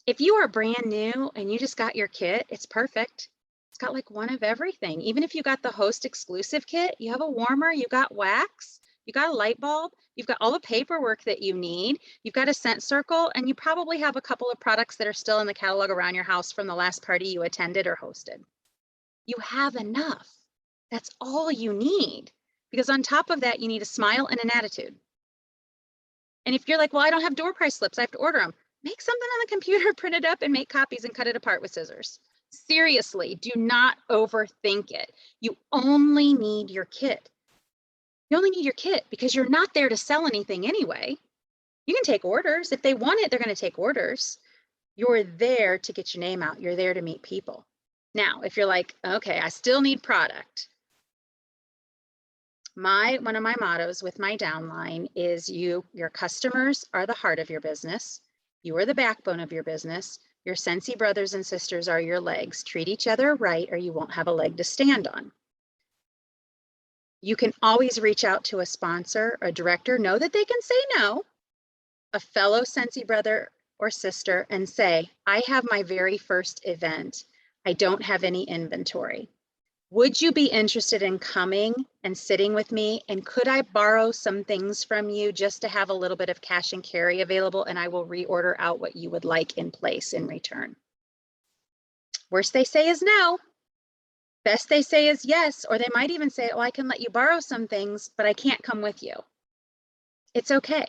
[SPEAKER 2] If you are brand new and you just got your kit, it's perfect. It's got like one of everything. Even if you got the host exclusive kit, you have a warmer, you got wax, you got a light bulb, you've got all the paperwork that you need, you've got a scent circle, and you probably have a couple of products that are still in the catalog around your house from the last party you attended or hosted. You have enough. That's all you need. Because on top of that, you need a smile and an attitude. And if you're like, well, I don't have door prize slips, I have to order them. Make something on the computer, print it up, and make copies and cut it apart with scissors. Seriously, do not overthink it. You only need your kit. You only need your kit because you're not there to sell anything anyway. You can take orders. If they want it, they're going to take orders. You're there to get your name out. You're there to meet people. Now, if you're like, okay, I still need product. One of my mottos with my downline is your customers are the heart of your business. You are the backbone of your business. Your Scentsy brothers and sisters are your legs. Treat each other right or you won't have a leg to stand on. You can always reach out to a sponsor, a director, know that they can say no, a fellow Scentsy brother or sister, and say, I have my very first event. I don't have any inventory. Would you be interested in coming and sitting with me? And could I borrow some things from you just to have a little bit of cash and carry available? And I will reorder out what you would like in place in return. Worst they say is no. Best they say is yes. Or they might even say, oh, I can let you borrow some things, but I can't come with you. It's okay.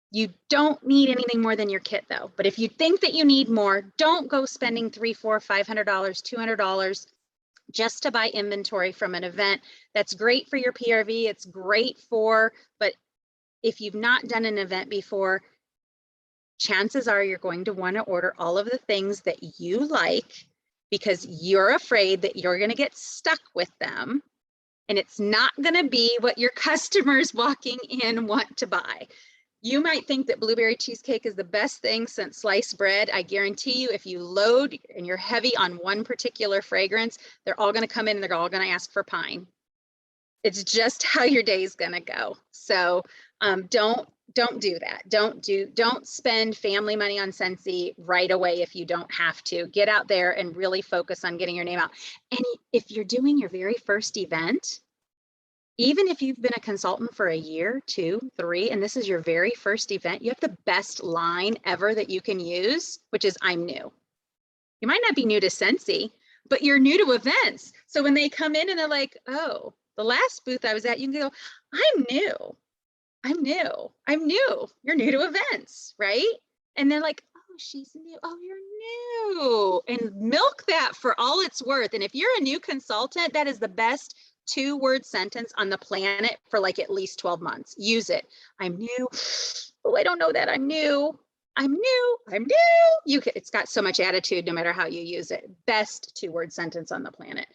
[SPEAKER 2] You don't need anything more than your kit though. But if you think that you need more, don't go spending $300, $400, $500, $200 just to buy inventory from an event. That's great for your PRV. It's great for, but if you've not done an event before, chances are you're going to want to order all of the things that you like because you're afraid that you're going to get stuck with them. And it's not going to be what your customers walking in want to buy. You might think that blueberry cheesecake is the best thing since sliced bread. I guarantee you, if you load and you're heavy on one particular fragrance, they're all going to come in and they're all going to ask for pine. It's just how your day is going to go. So don't do that. Don't spend family money on Scentsy right away if you don't have to. Get out there and really focus on getting your name out. And if you're doing your very first event, even if you've been a consultant for a year, 2, 3, and this is your very first event, you have the best line ever that you can use, which is I'm new. You might not be new to Scentsy, but you're new to events. So when they come in and they're like, oh, the last booth I was at, you can go, I'm new. You're new to events, right? And they're like, oh, she's new. Oh, you're new. And milk that for all it's worth. And if you're a new consultant, that is the best 2-word sentence on the planet for like at least 12 months. Use it. I'm new. Oh, I don't know that I'm new. I'm new. It's got so much attitude no matter how you use it. Best 2-word sentence on the planet.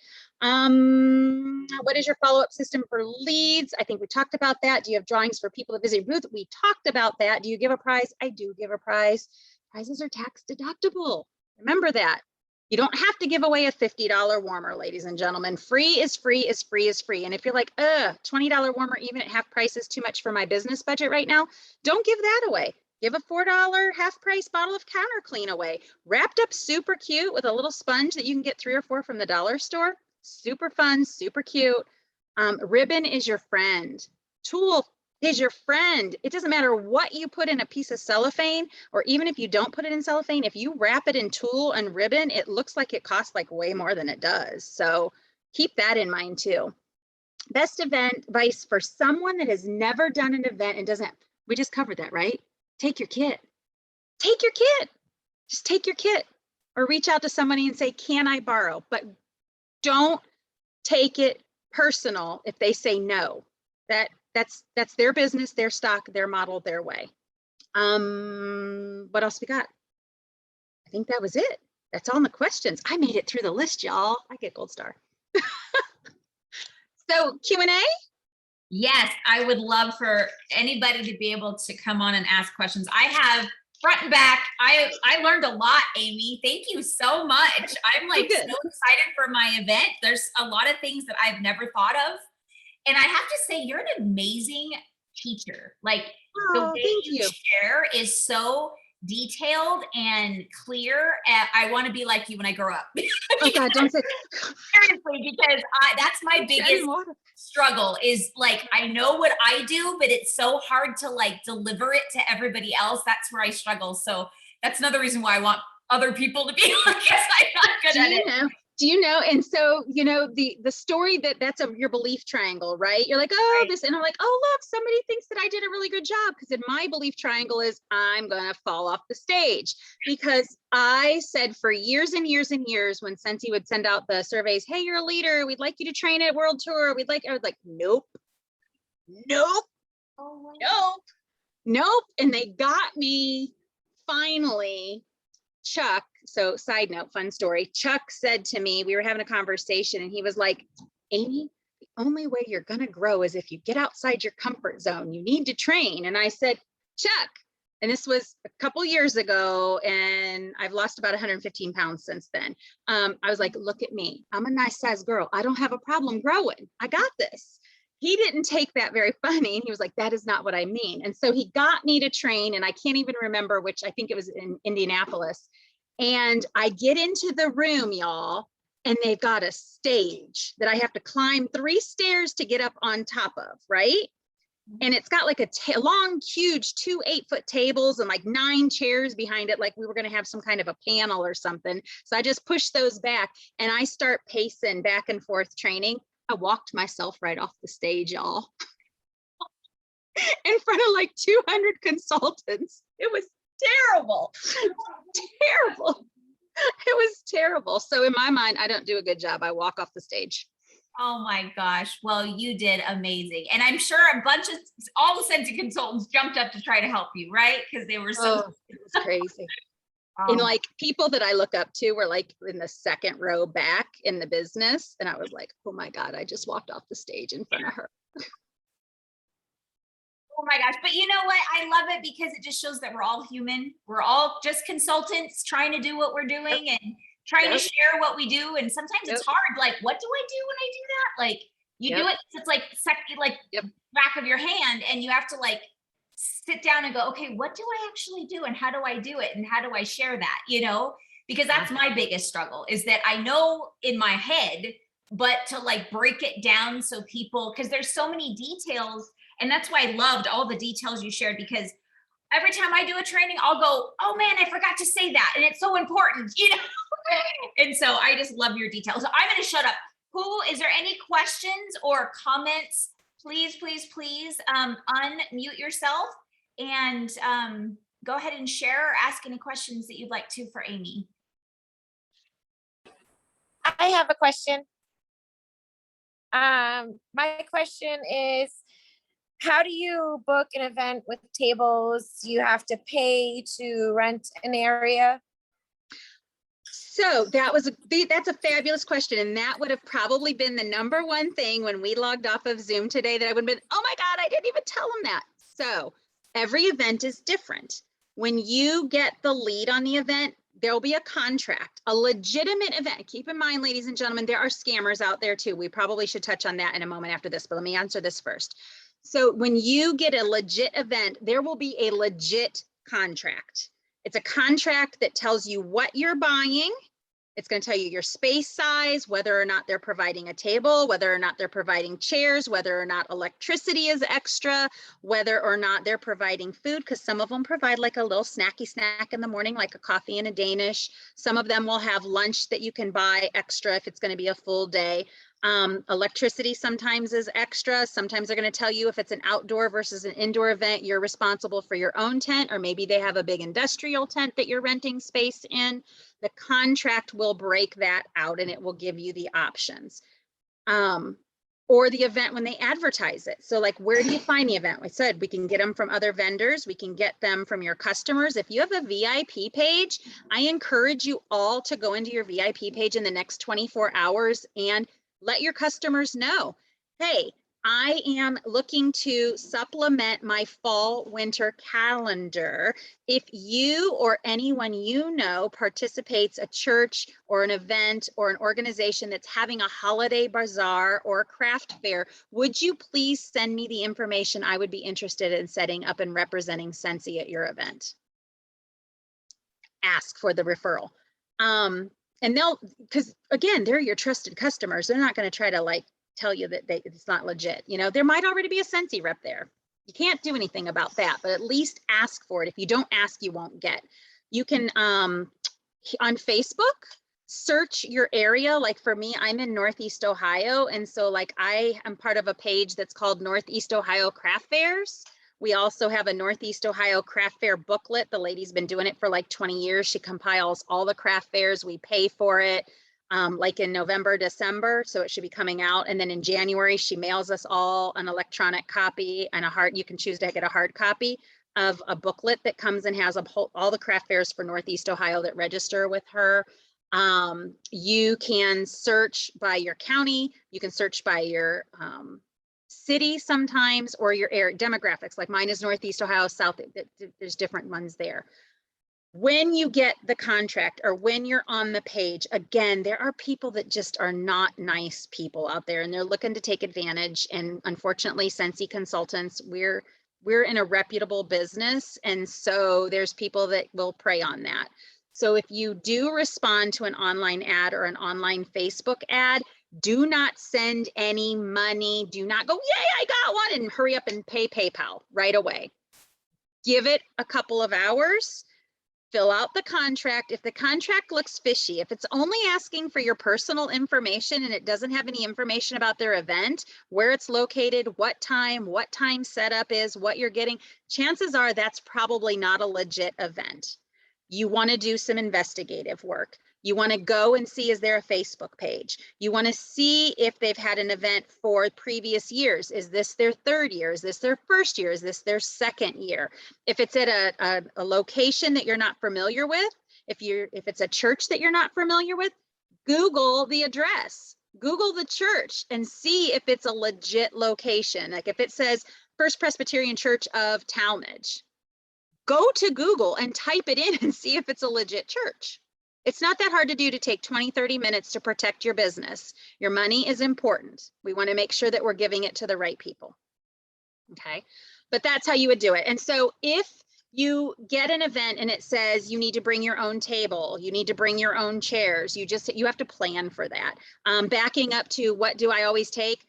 [SPEAKER 2] What is your follow-up system for leads? I think we talked about that. Do you have drawings for people to visit your booth? We talked about that. Do you give a prize? I do give a prize. Prizes are tax deductible. Remember that. You don't have to give away a $50 warmer, ladies and gentlemen. Free is free is free is free. And if you're like, $20 warmer, even at half price is too much for my business budget right now, don't give that away. Give a $4 half price bottle of counter clean away. Wrapped up super cute with a little sponge that you can get 3 or 4 from the dollar store. Super fun, super cute. Ribbon is your friend. Tulle is your friend. It doesn't matter what you put in a piece of cellophane, or even if you don't put it in cellophane, if you wrap it in tulle and ribbon, it looks like it costs like way more than it does. So keep that in mind too. Best event advice for someone that has never done an event and doesn't, we just covered that, right? Take your kit. Take your kit. Just take your kit or reach out to somebody and say, can I borrow? But don't take it personal if they say no. That's their business, their stock, their model, their way. What else we got? I think that was it. That's all the questions. I made it through the list, y'all. I get gold star. So Q&A?
[SPEAKER 1] Yes, I would love for anybody to be able to come on and ask questions. I have front and back. I learned a lot, Amy. Thank you so much. I'm like so excited for my event. There's a lot of things that I've never thought of. And I have to say, you're an amazing teacher. Like the way you share is so detailed and clear. I want to be like you when I grow up.
[SPEAKER 2] Oh God, don't say.
[SPEAKER 1] Seriously, because that's my biggest struggle is like, I know what I do, but it's so hard to like deliver it to everybody else. That's where I struggle. So that's another reason why I want other people to be like, yes, I'm not good at it.
[SPEAKER 2] Do you know? And so, you know, the story that's your belief triangle, right? You're like, oh,
[SPEAKER 1] Right.
[SPEAKER 2] this, and I'm like, oh, look, somebody thinks that I did a really good job. Because in my belief triangle is I'm going to fall off the stage, because I said for years and years and years, when Scentsy would send out the surveys, hey, you're a leader, we'd like you to train at World Tour. I was like, nope, nope,
[SPEAKER 1] Oh,
[SPEAKER 2] nope, nope. And they got me finally. Chuck, so side note, fun story. Chuck said to me, we were having a conversation and he was like, Amy, the only way you're going to grow is if you get outside your comfort zone. You need to train. And I said, Chuck, and this was a couple years ago, and I've lost about 115 pounds since then. I was like, look at me. I'm a nice sized girl. I don't have a problem growing. I got this. He didn't take that very funny. And he was like, that is not what I mean. And so he got me to train, and I can't even remember which, I think it was in Indianapolis. And I get into the room, y'all, and they've got a stage that I have to climb 3 stairs to get up on top of, right? And it's got like a long, huge 2 8-foot tables and like 9 chairs behind it, like we were going to have some kind of a panel or something. So I just pushed those back and I start pacing back and forth training. I walked myself right off the stage, y'all, in front of like 200 consultants. It was terrible, terrible. It was terrible. So in my mind, I don't do a good job. I walk off the stage.
[SPEAKER 1] Oh my gosh. Well, you did amazing. And I'm sure all the Scentsy consultants jumped up to try to help you, right? Because they were so.
[SPEAKER 2] It was crazy. And like people that I look up to were like in the second row back in the business. And I was like, oh my God, I just walked off the stage in front of her.
[SPEAKER 1] Oh my gosh. But you know what? I love it because it just shows that we're all human. We're all just consultants trying to do what we're doing and trying to share what we do. And sometimes it's hard. Like, what do I do when I do that? Like you do it. It's like back of your hand, and you have to like sit down and go, okay, what do I actually do? And how do I do it? And how do I share that? You know, because that's my biggest struggle is that I know in my head, but to like break it down so people, because there's so many details. And that's why I loved all the details you shared, because every time I do a training, I'll go, oh man, I forgot to say that. And it's so important, you know? And so I just love your details. So I'm going to shut up. Is there any questions or comments? Please, please, please unmute yourself and go ahead and share or ask any questions that you'd like to for Amy.
[SPEAKER 3] I have a question. My question is, how do you book an event with tables? You have to pay to rent an area?
[SPEAKER 2] So that's a fabulous question. And that would have probably been the number one thing when we logged off of Zoom today that I would have been, oh my God, I didn't even tell them that. So every event is different. When you get the lead on the event, there'll be a contract, a legitimate event. Keep in mind, ladies and gentlemen, there are scammers out there too. We probably should touch on that in a moment after this, but let me answer this first. So when you get a legit event, there will be a legit contract. It's a contract that tells you what you're buying. It's going to tell you your space size, whether or not they're providing a table, whether or not they're providing chairs, whether or not electricity is extra, whether or not they're providing food, because some of them provide like a little snacky snack in the morning, like a coffee and a Danish. Some of them will have lunch that you can buy extra if it's going to be a full day. Electricity sometimes is extra. Sometimes they're going to tell you if it's an outdoor versus an indoor event, you're responsible for your own tent, or maybe they have a big industrial tent that you're renting space in. The contract will break that out and it will give you the options. Or the event when they advertise it. So like, where do you find the event? I said, we can get them from other vendors. We can get them from your customers. If you have a VIP page, I encourage you all to go into your VIP page in the next 24 hours and let your customers know, hey, I am looking to supplement my fall winter calendar. If you or anyone you know participates a church or an event or an organization that's having a holiday bazaar or a craft fair, would you please send me the information? I would be interested in setting up and representing Scentsy at your event. ask for the referral. And they'll, because again, they're your trusted customers. They're not going to try to like tell you that it's not legit. You know, there might already be a Scentsy rep there. You can't do anything about that, but at least ask for it. If you don't ask, you won't get. You can, on Facebook, search your area. Like for me, I'm in Northeast Ohio. And so like I am part of a page that's called Northeast Ohio Craft Fairs. We also have a Northeast Ohio Craft Fair booklet. The lady's been doing it for like 20 years. She compiles all the craft fairs. We pay for it like in November, December. So it should be coming out. And then in January, she mails us all an electronic copy and a hard, you can choose to get a hard copy of a booklet that comes and has all the craft fairs for Northeast Ohio that register with her. You can search by your county. You can search by your city sometimes, or your area demographics. Like mine is Northeast Ohio, South. There's different ones there. When you get the contract or when you're on the page, again, there are people that just are not nice people out there and they're looking to take advantage. And unfortunately, Scentsy consultants, we're in a reputable business. And so there's people that will prey on that. So if you do respond to an online ad or an online Facebook ad, do not send any money. Do not go, yay, I got one, and hurry up and pay PayPal right away. Give it a couple of hours, fill out the contract. If the contract looks fishy, if it's only asking for your personal information and it doesn't have any information about their event, where it's located, what time setup is, what you're getting, chances are that's probably not a legit event. You want to do some investigative work. You want to go and see, is there a Facebook page? You want to see if they've had an event for previous years. Is this their third year? Is this their first year? Is this their second year? If it's at a location that you're not familiar with, if it's a church that you're not familiar with, Google the address, Google the church and see if it's a legit location. Like if it says First Presbyterian Church of Talmadge, go to Google and type it in and see if it's a legit church. It's not that hard to do, to take 20, 30 minutes to protect your business. Your money is important. We want to make sure that we're giving it to the right people. Okay, but that's how you would do it. And so if you get an event and it says you need to bring your own table, you need to bring your own chairs, you have to plan for that. Backing up to what do I always take?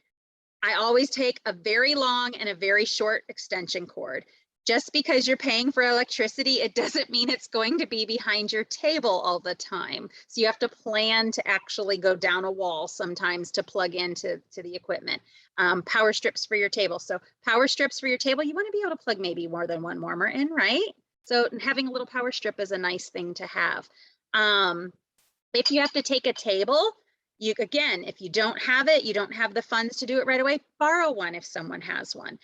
[SPEAKER 2] I always take a very long and a very short extension cord. Just because you're paying for electricity, it doesn't mean it's going to be behind your table all the time. So you have to plan to actually go down a wall sometimes to plug into the equipment. Power strips for your table. So power strips for your table, you want to be able to plug maybe more than one warmer in, right? So having a little power strip is a nice thing to have. If you have to take a table, again, if you don't have it, you don't have the funds to do it right away, borrow one if someone has one.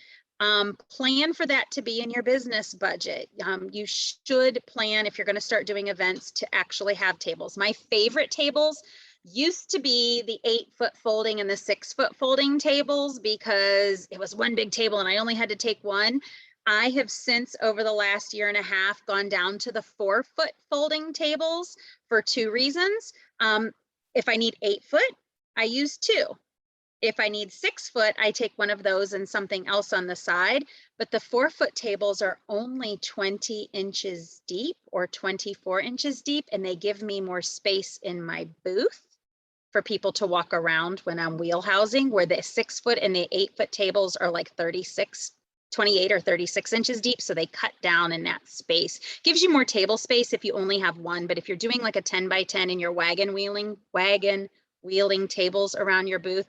[SPEAKER 2] Plan for that to be in your business budget. You should plan, if you're going to start doing events, to actually have tables. My favorite tables used to be the 8-foot folding and the 6-foot folding tables, because it was one big table and I only had to take one. I have since, over the last year and a half, gone down to the 4-foot folding tables for 2 reasons. If I need 8-foot, I use 2. If I need 6-foot, I take one of those and something else on the side. But the 4-foot tables are only 20 inches deep or 24 inches deep, and they give me more space in my booth for people to walk around when I'm wheelhousing, where the 6-foot and the 8-foot tables are like 28 or 36 inches deep. So they cut down in that space. Gives you more table space if you only have one. But if you're doing like a 10 by 10 and you're wagon wheeling tables around your booth,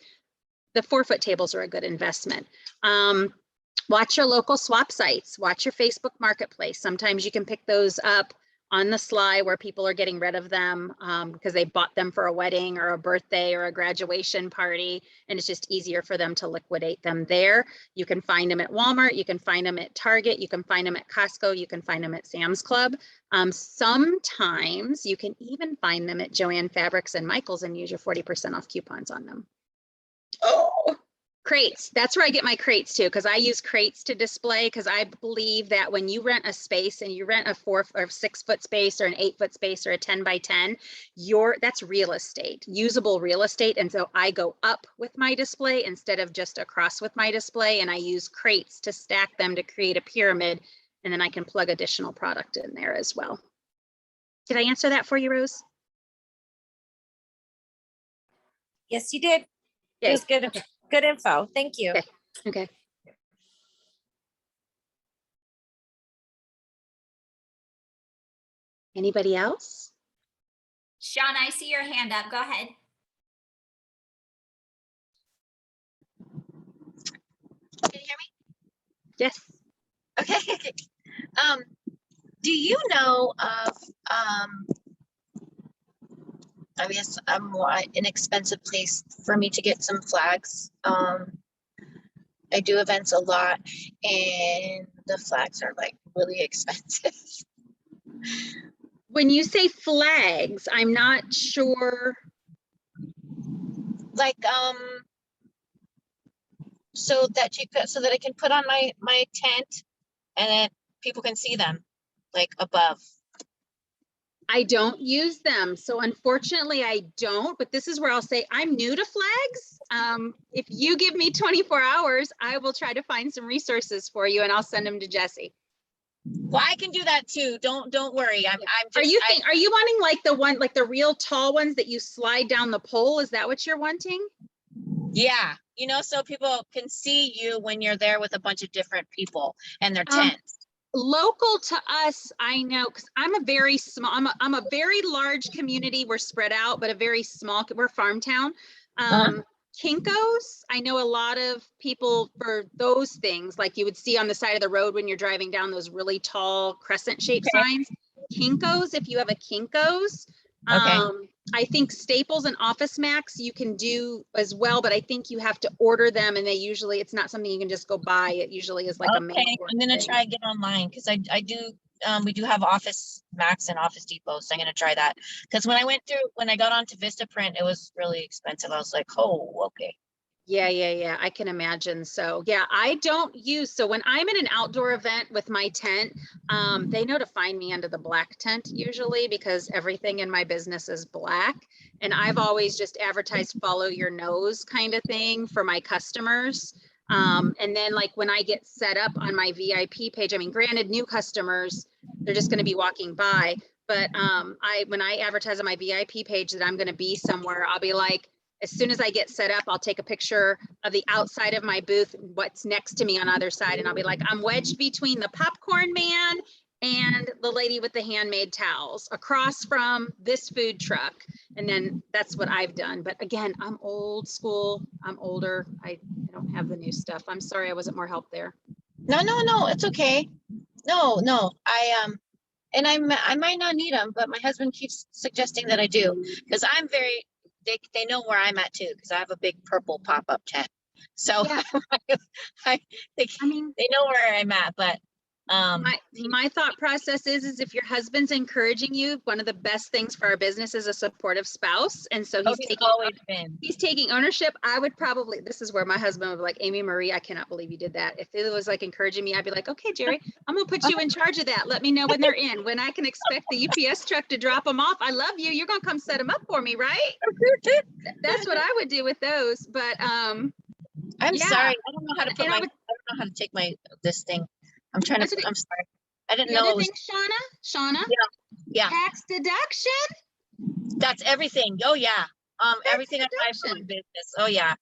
[SPEAKER 2] the 4-foot tables are a good investment. Watch your local swap sites. Watch your Facebook Marketplace. Sometimes you can pick those up on the sly where people are getting rid of them because they bought them for a wedding or a birthday or a graduation party, and it's just easier for them to liquidate them there. You can find them at Walmart. You can find them at Target. You can find them at Costco. You can find them at Sam's Club. Sometimes you can even find them at Joann Fabrics and Michael's and use your 40% off coupons on them. Oh, crates. That's where I get my crates too, because I use crates to display, because I believe that when you rent a space and you rent a 4 or 6-foot space or an 8-foot space or a 10 by 10, that's real estate, usable real estate. And so I go up with my display instead of just across with my display. And I use crates to stack them to create a pyramid. And then I can plug additional product in there as well. Did I answer that for you, Rose?
[SPEAKER 3] Yes, you did. It
[SPEAKER 2] Yay.
[SPEAKER 3] was good,
[SPEAKER 2] Okay.
[SPEAKER 3] good info. Thank you.
[SPEAKER 2] Okay. Okay. Anybody else?
[SPEAKER 1] Sean, I see your hand up. Go ahead.
[SPEAKER 4] Can you hear me?
[SPEAKER 2] Yes.
[SPEAKER 4] Okay. Do you know of I guess a more inexpensive place for me to get some flags? I do events a lot and the flags are like really expensive.
[SPEAKER 2] When you say flags, I'm not sure.
[SPEAKER 4] Like so that you could so that I can put on my tent and then people can see them like above.
[SPEAKER 2] I don't use them. So unfortunately I don't, but this is where I'll say I'm new to flags. If you give me 24 hours, I will try to find some resources for you and I'll send them to Jesse.
[SPEAKER 4] Well, I can do that too. Don't worry. I'm just
[SPEAKER 2] Are you wanting like the one, like the real tall ones that you slide down the pole? Is that what you're wanting?
[SPEAKER 4] yeah, you know, so people can see you when you're there with a bunch of different people and their tents.
[SPEAKER 2] Local to us, I know, because I'm a very small, I'm a very large community. We're spread out, but a very small, we're farm town. Kinko's, I know a lot of people for those things, like you would see on the side of the road when you're driving down those really tall crescent shaped signs. Kinko's, if you have a Kinko's.
[SPEAKER 4] Okay.
[SPEAKER 2] I think Staples and Office Max you can do as well, but I think you have to order them and they usually, it's not something you can just go buy. It usually is like a mail
[SPEAKER 4] Okay,
[SPEAKER 2] order
[SPEAKER 4] I'm gonna
[SPEAKER 2] thing.
[SPEAKER 4] try and get online because I do we do have Office Max and Office Depot, so I'm gonna try that. Because when I got onto Vistaprint, it was really expensive. I was like, oh, okay.
[SPEAKER 2] Yeah. I can imagine. So yeah, I don't use, so when I'm in an outdoor event with my tent, they know to find me under the black tent usually because everything in my business is black. And I've always just advertised follow your nose kind of thing for my customers. And then like when I get set up on my VIP page, I mean, granted new customers, they're just going to be walking by, but when I advertise on my VIP page that I'm going to be somewhere, I'll be like, as soon as I get set up, I'll take a picture of the outside of my booth, what's next to me on the other side. And I'll be like, I'm wedged between the popcorn man and the lady with the handmade towels across from this food truck. And then that's what I've done. But again, I'm old school. I'm older. I don't have the new stuff. I'm sorry I wasn't more help there.
[SPEAKER 4] No, it's okay. No, and I might not need them, but my husband keeps suggesting that I do because I'm very. They know where I'm at too because I have a big purple pop-up tent. So
[SPEAKER 2] Yeah.
[SPEAKER 4] they know where I'm at, but
[SPEAKER 2] my thought process is if your husband's encouraging you, one of the best things for our business is a supportive spouse. And so he's taking ownership. I would probably, this is where my husband would be like, Amy Marie, I cannot believe you did that. If it was like encouraging me, I'd be like, okay, Jerry, I'm gonna put you in charge of that. Let me know when they're in, when I can expect the UPS truck to drop them off. I love you. You're gonna come set them up for me, right? That's what I would do with those. But
[SPEAKER 4] I'm
[SPEAKER 2] yeah.
[SPEAKER 4] sorry. I don't know how to I don't know how to take this thing. I'm sorry. I didn't know.
[SPEAKER 2] The other thing, Shauna,
[SPEAKER 4] yeah.
[SPEAKER 2] Tax deduction.
[SPEAKER 4] That's everything. Oh yeah. Everything I buy for my business. Oh yeah.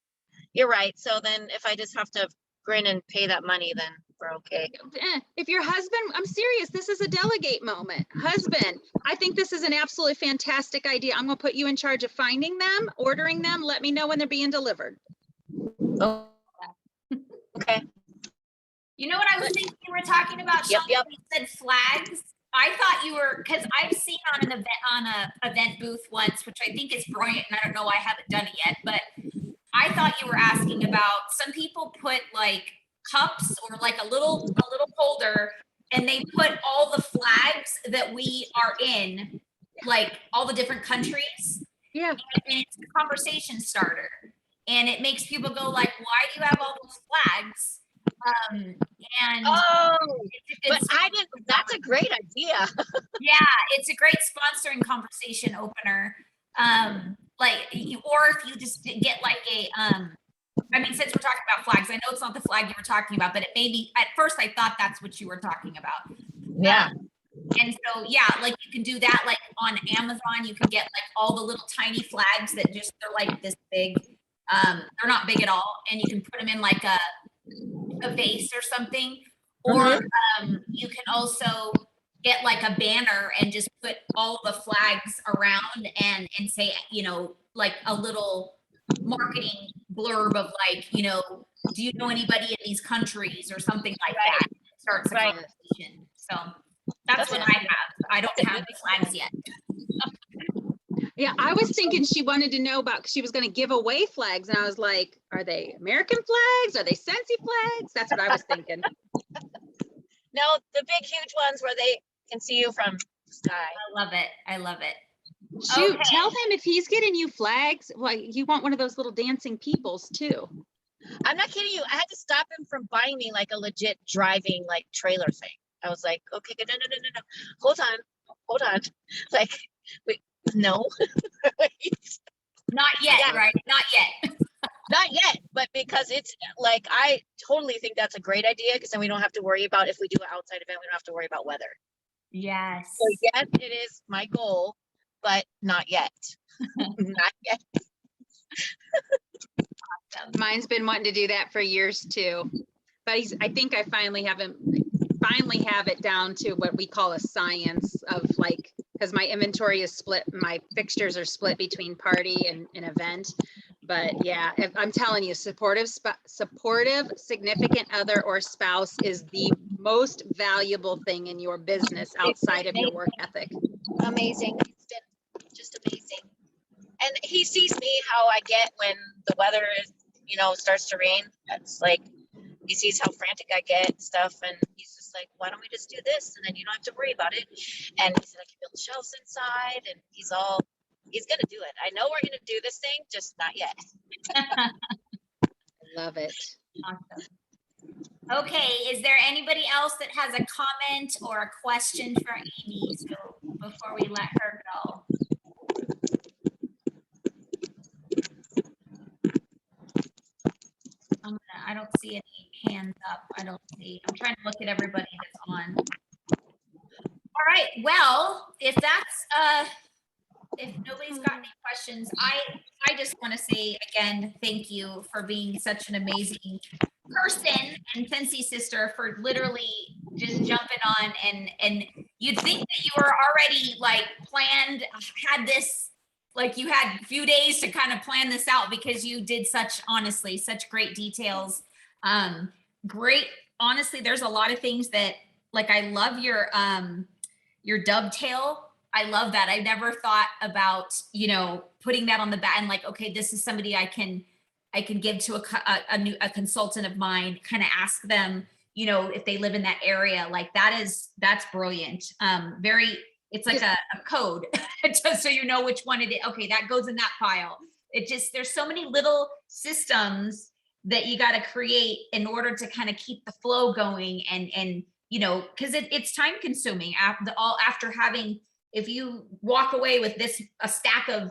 [SPEAKER 4] You're right. So then if I just have to grin and pay that money, then we're okay.
[SPEAKER 2] If your husband, I'm serious, this is a delegate moment. Husband, I think this is an absolutely fantastic idea. I'm gonna put you in charge of finding them, ordering them. Let me know when they're being delivered.
[SPEAKER 4] Oh, okay.
[SPEAKER 1] You know what I was thinking you were talking about?
[SPEAKER 4] Yep.
[SPEAKER 1] You said flags. I thought you were, because I've seen on a event booth once, which I think is brilliant, and I don't know why I haven't done it yet, but I thought you were asking about, some people put like cups or like a little holder, and they put all the flags that we are in, like all the different countries.
[SPEAKER 2] Yeah.
[SPEAKER 1] And it's a conversation starter. And it makes people go like, why do you have all those flags? And
[SPEAKER 4] but I didn't. That's a great idea.
[SPEAKER 1] Yeah, it's a great sponsoring conversation opener. Or if you just get like a, I mean, since we're talking about flags, I know it's not the flag you were talking about, but it may be. At first, I thought that's what you were talking about.
[SPEAKER 4] Yeah.
[SPEAKER 1] And so, yeah, like you can do that, like on Amazon, you can get like all the little tiny flags that just, they're like this big. They're not big at all. And you can put them in like a vase or something. Or you can also get like a banner and just put all the flags around and say, you know, like a little marketing blurb of like, you know, do you know anybody in these countries or something like that? It starts a
[SPEAKER 3] Right.
[SPEAKER 1] conversation. So that's what I have. I don't have the flags yet.
[SPEAKER 2] Yeah, I was thinking she wanted to know about, 'cause she was going to give away flags. And I was like, are they American flags? Are they Scentsy flags? That's what I was thinking.
[SPEAKER 4] No, the big, huge ones where they can see you from the sky.
[SPEAKER 1] I love it. I love it.
[SPEAKER 2] Shoot,
[SPEAKER 1] Okay.
[SPEAKER 2] tell him if he's getting you flags, well, you want one of those little dancing peoples too.
[SPEAKER 4] I'm not kidding you. I had to stop him from buying me like a legit driving like trailer thing. I was like, okay, no. Hold on. Like, wait, no.
[SPEAKER 1] Not yet,
[SPEAKER 4] Yeah.
[SPEAKER 1] right? Not yet.
[SPEAKER 4] Not yet, but because it's like, I totally think that's a great idea, because then we don't have to worry about, if we do an outside event, we don't have to worry about weather.
[SPEAKER 1] Yes.
[SPEAKER 4] So yes, it is my goal, but not yet. Not yet.
[SPEAKER 2] Mine's been wanting to do that for years too. But I think I finally have it down to what we call a science of like, because my inventory is split, my fixtures are split between party and an event. But yeah, I'm telling you, supportive, significant other or spouse is the most valuable thing in your business outside of your work ethic.
[SPEAKER 4] Amazing. It's been just amazing. And he sees me how I get when the weather is, starts to rain. It's like, he sees how frantic I get and stuff. And he's just like, why don't we just do this? And then you don't have to worry about it. And he said, I can build shelves inside. And he's going to do it. I know we're going to do this thing, just not yet.
[SPEAKER 2] Love it.
[SPEAKER 1] Awesome. Okay, is there anybody else that has a comment or a question for Amy? So before we let her go. I don't see any hands up. I'm trying to look at everybody that's on. All right, well, if nobody's got any questions, I just want to say again, thank you for being such an amazing person, and Scentsy sister for literally just jumping on, and you'd think that you were already like planned, had this, like you had a few days to kind of plan this out, because you did such great details. Great. Honestly, there's a lot of things that, like, I love your dovetail. I love that. I never thought about, putting that on the back and like, okay, this is somebody I can give to a consultant of mine, kind of ask them, if they live in that area. Like that's brilliant. It's like a code just so you know which one it is. Okay, that goes in that file. There's so many little systems that you got to create in order to kind of keep the flow going, and because it's time consuming after having, if you walk away with a stack of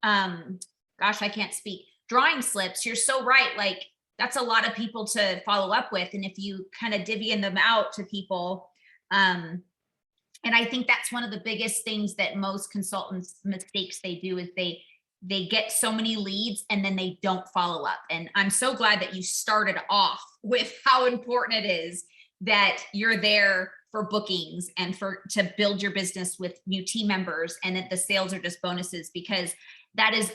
[SPEAKER 1] gosh, I can't speak, drawing slips, you're so right. Like that's a lot of people to follow up with. And if you kind of divvying them out to people, and I think that's one of the biggest things that most consultants mistakes they do is they get so many leads and then they don't follow up. And I'm so glad that you started off with how important it is that you're there for bookings and to build your business with new team members, and that the sales are just bonuses, because that is,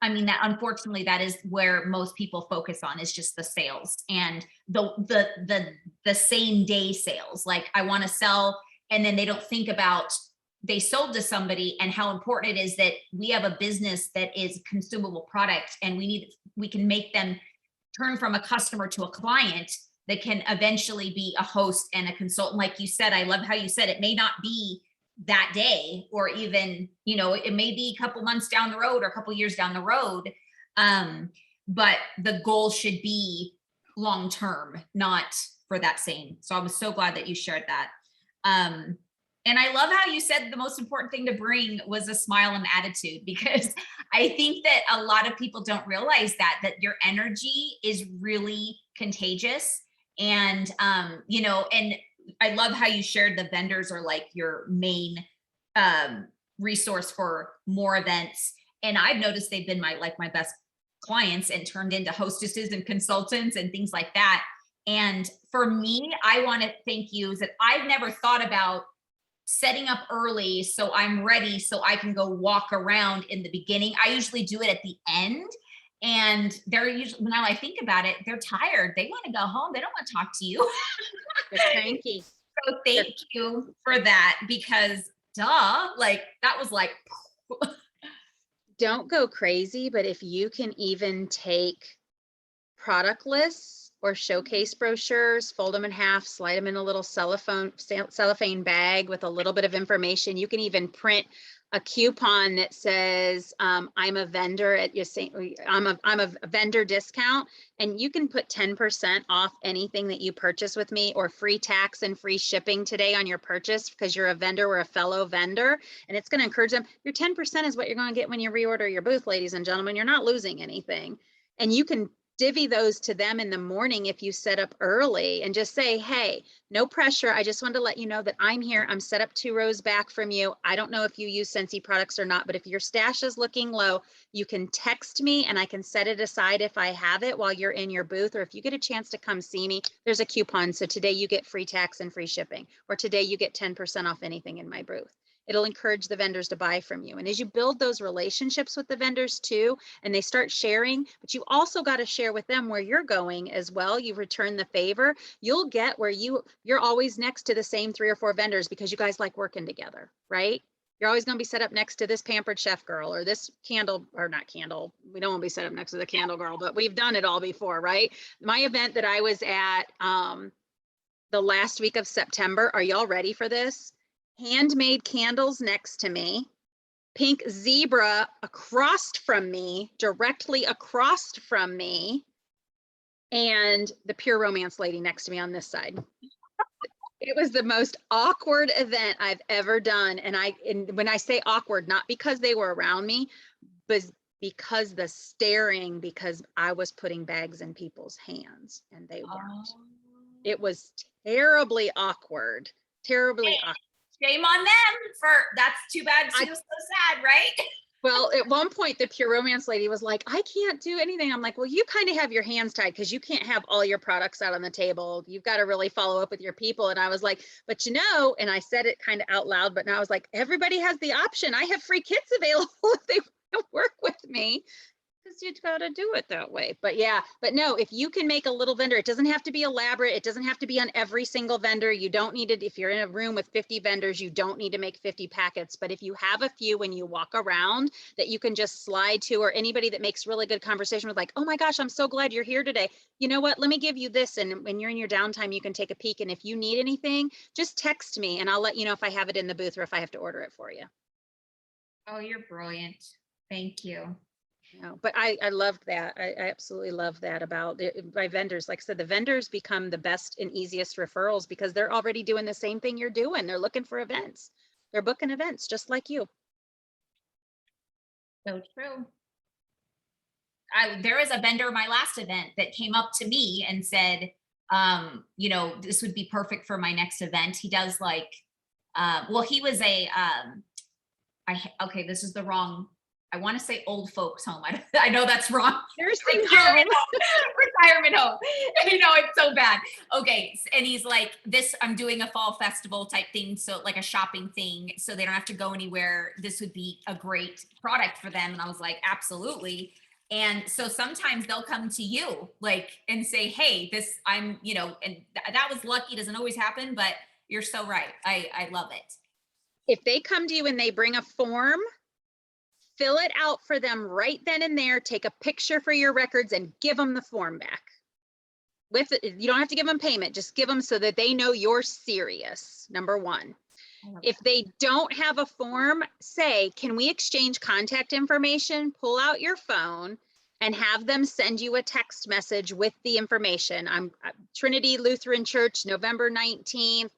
[SPEAKER 1] unfortunately, that is where most people focus on, is just the sales and the same day sales. Like, I want to sell, and then they don't think about they sold to somebody and how important it is that we have a business that is consumable product, and we can make them turn from a customer to a client that can eventually be a host and a consultant. Like you said, I love how you said it may not be that day, or even, it may be a couple months down the road or a couple years down the road. But the goal should be long-term, not for that same. So I was so glad that you shared that. And I love how you said the most important thing to bring was a smile and attitude, because I think that a lot of people don't realize that your energy is really contagious. And, and I love how you shared the vendors are like your main resource for more events. And I've noticed they've been my best clients and turned into hostesses and consultants and things like that. And for me, I want to thank you is that I've never thought about setting up early so I'm ready so I can go walk around in the beginning. I usually do it at the end. And they're usually, when I think about it, they're tired. They want to go home. They don't want to talk to you.
[SPEAKER 2] They're cranky.
[SPEAKER 1] So thank you for that because duh, like that was like.
[SPEAKER 2] Don't go crazy, but if you can even take product lists or showcase brochures, fold them in half, slide them in a little cellophane bag with a little bit of information. You can even print a coupon that says, I'm a vendor at your I'm a vendor discount, and you can put 10% off anything that you purchase with me, or free tax and free shipping today on your purchase because you're a vendor or a fellow vendor. And it's going to encourage them. Your 10% is what you're going to get when you reorder your booth, ladies and gentlemen. You're not losing anything. And you can divvy those to them in the morning if you set up early and just say, hey, no pressure. I just wanted to let you know that I'm here. I'm set up 2 rows back from you. I don't know if you use Scentsy products or not, but if your stash is looking low, you can text me and I can set it aside if I have it while you're in your booth. Or if you get a chance to come see me, there's a coupon. So today you get free tax and free shipping, or today you get 10% off anything in my booth. It'll encourage the vendors to buy from you. And as you build those relationships with the vendors too, and they start sharing, but you also got to share with them where you're going as well. You return the favor. You'll get where you're always next to the same 3 or 4 vendors because you guys like working together, right? You're always going to be set up next to this pampered chef girl or this candle, or not candle. We don't want to be set up next to the candle girl, but we've done it all before, right? My event that I was at the last week of September, are y'all ready for this? Handmade candles next to me, pink zebra across from me, directly across from me, and the Pure Romance lady next to me on this side. It was the most awkward event I've ever done. And when I say awkward, not because they were around me, but because the staring, because I was putting bags in people's hands and they weren't. It was terribly awkward, terribly awkward.
[SPEAKER 1] Shame on them for, that's too bad. She was so sad, right?
[SPEAKER 2] Well, at one point, the Pure Romance lady was like, I can't do anything. I'm like, well, you kind of have your hands tied because you can't have all your products out on the table. You've got to really follow up with your people. And I was like, but and I said it kind of out loud, but now I was like, everybody has the option. I have free kits available if they want to work with me. Because you've got to do it that way. But yeah, but no, if you can make a little vendor, it doesn't have to be elaborate. It doesn't have to be on every single vendor. You don't need it. If you're in a room with 50 vendors, you don't need to make 50 packets. But if you have a few when you walk around that you can just slide to, or anybody that makes really good conversation with, like, oh my gosh, I'm so glad you're here today. You know what? Let me give you this. And when you're in your downtime, you can take a peek. And if you need anything, just text me and I'll let you know if I have it in the booth or if I have to order it for you.
[SPEAKER 1] Oh, you're brilliant. Thank you.
[SPEAKER 2] No, but I loved that. I absolutely love that about my vendors. Like I said, the vendors become the best and easiest referrals because they're already doing the same thing you're doing. They're looking for events. They're booking events just like you.
[SPEAKER 1] So true. There was a vendor my last event that came up to me and said, this would be perfect for my next event. He does like, he was this is the wrong, I want to say old folks home. I know that's wrong.
[SPEAKER 2] Nursing home.
[SPEAKER 1] Retirement home. It's so bad. Okay. And he's like, I'm doing a fall festival type thing. So like a shopping thing. So they don't have to go anywhere. This would be a great product for them. And I was like, absolutely. And so sometimes they'll come to you and say, hey, and that was lucky. Doesn't always happen, but you're so right. I love it.
[SPEAKER 2] If they come to you and they bring a form, fill it out for them right then and there, take a picture for your records and give them the form back. You don't have to give them payment, just give them so that they know you're serious, number one. If they don't have a form, say, can we exchange contact information? Pull out your phone and have them send you a text message with the information. I'm Trinity Lutheran Church, November 19th,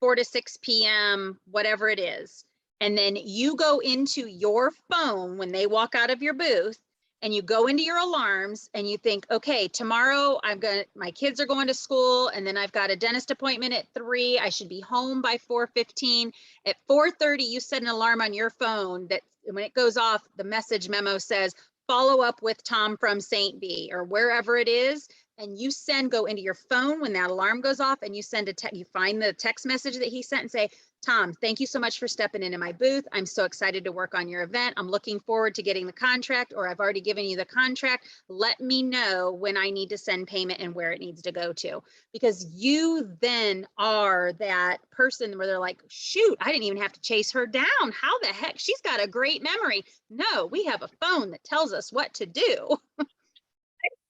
[SPEAKER 2] 4 to 6 p.m., whatever it is. And then you go into your phone when they walk out of your booth and you go into your alarms and you think, okay, tomorrow my kids are going to school, and then I've got a dentist appointment at 3. I should be home by 4:15. At 4:30, you set an alarm on your phone that when it goes off, the message memo says, follow up with Tom from St. B or wherever it is. And you go into your phone when that alarm goes off, and you you find the text message that he sent and say, Tom, thank you so much for stepping into my booth. I'm so excited to work on your event. I'm looking forward to getting the contract, or I've already given you the contract. Let me know when I need to send payment and where it needs to go to, because you then are that person where they're like, shoot, I didn't even have to chase her down. How the heck? She's got a great memory. No, we have a phone that tells us what to do.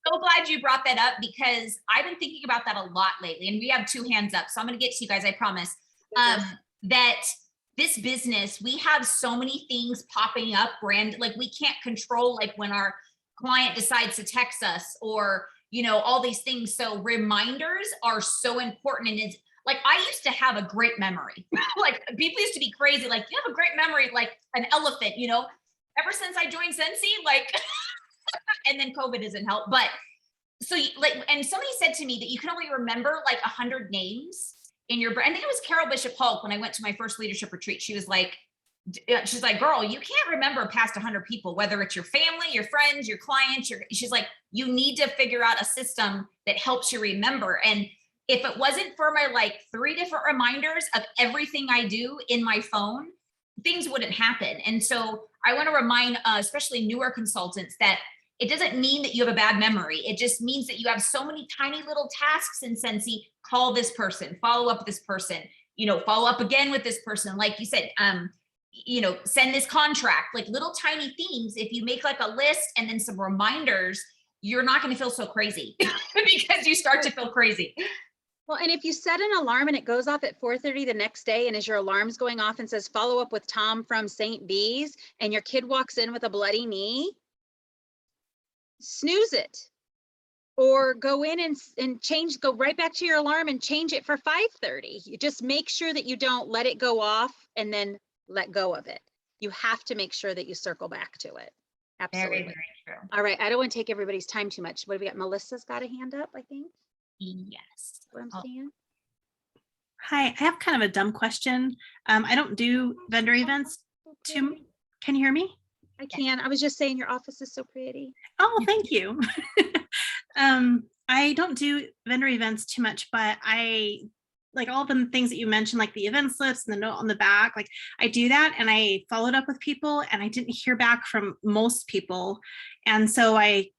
[SPEAKER 1] So glad you brought that up, because I've been thinking about that a lot lately, and we have 2 hands up. So I'm going to get to you guys, I promise. That this business, we have so many things popping up, like we can't control, like when our client decides to text us, or, you know, all these things. So reminders are so important. And it's like, I used to have a great memory. Like people used to be crazy. Like, you have a great memory, like an elephant, you know, ever since I joined Scentsy, like, and then COVID doesn't help. But so and somebody said to me that you can only remember like 100 names in your brain. I think it was Carol Bishop Hulk when I went to my first leadership retreat. She's like, girl, you can't remember past 100 people, whether it's your family, your friends, your clients. She's like, you need to figure out a system that helps you remember. And if it wasn't for my like 3 different reminders of everything I do in my phone, things wouldn't happen. And so I want to remind, especially newer consultants, that it doesn't mean that you have a bad memory. It just means that you have so many tiny little tasks in Scentsy. Call this person, follow up with this person, you know, follow up again with this person. Like you said, you know, send this contract, like little tiny things. If you make like a list and then some reminders, you're not going to feel so crazy because you start to feel crazy.
[SPEAKER 2] Well, and if you set an alarm and it goes off at 4:30 the next day, and as your alarm's going off and says, follow up with Tom from St. B's, and your kid walks in with a bloody knee, snooze it. Or go in and go right back to your alarm and change it for 5:30. You just make sure that you don't let it go off and then let go of it. You have to make sure that you circle back to it. Absolutely.
[SPEAKER 1] Very, very true.
[SPEAKER 2] All right. I don't want to take everybody's time too much. What have we got? Melissa's got a hand up, I think.
[SPEAKER 1] Yes.
[SPEAKER 2] What I'm seeing.
[SPEAKER 5] Hi, I have kind of a dumb question. I don't do vendor events too. Can you hear me?
[SPEAKER 2] I can. I was just saying your office is so pretty.
[SPEAKER 5] Oh, thank you. I don't do vendor events too much, but I like all the things that you mentioned, like the event slips and the note on the back. Like I do that, and I followed up with people, and I didn't hear back from most people. And so I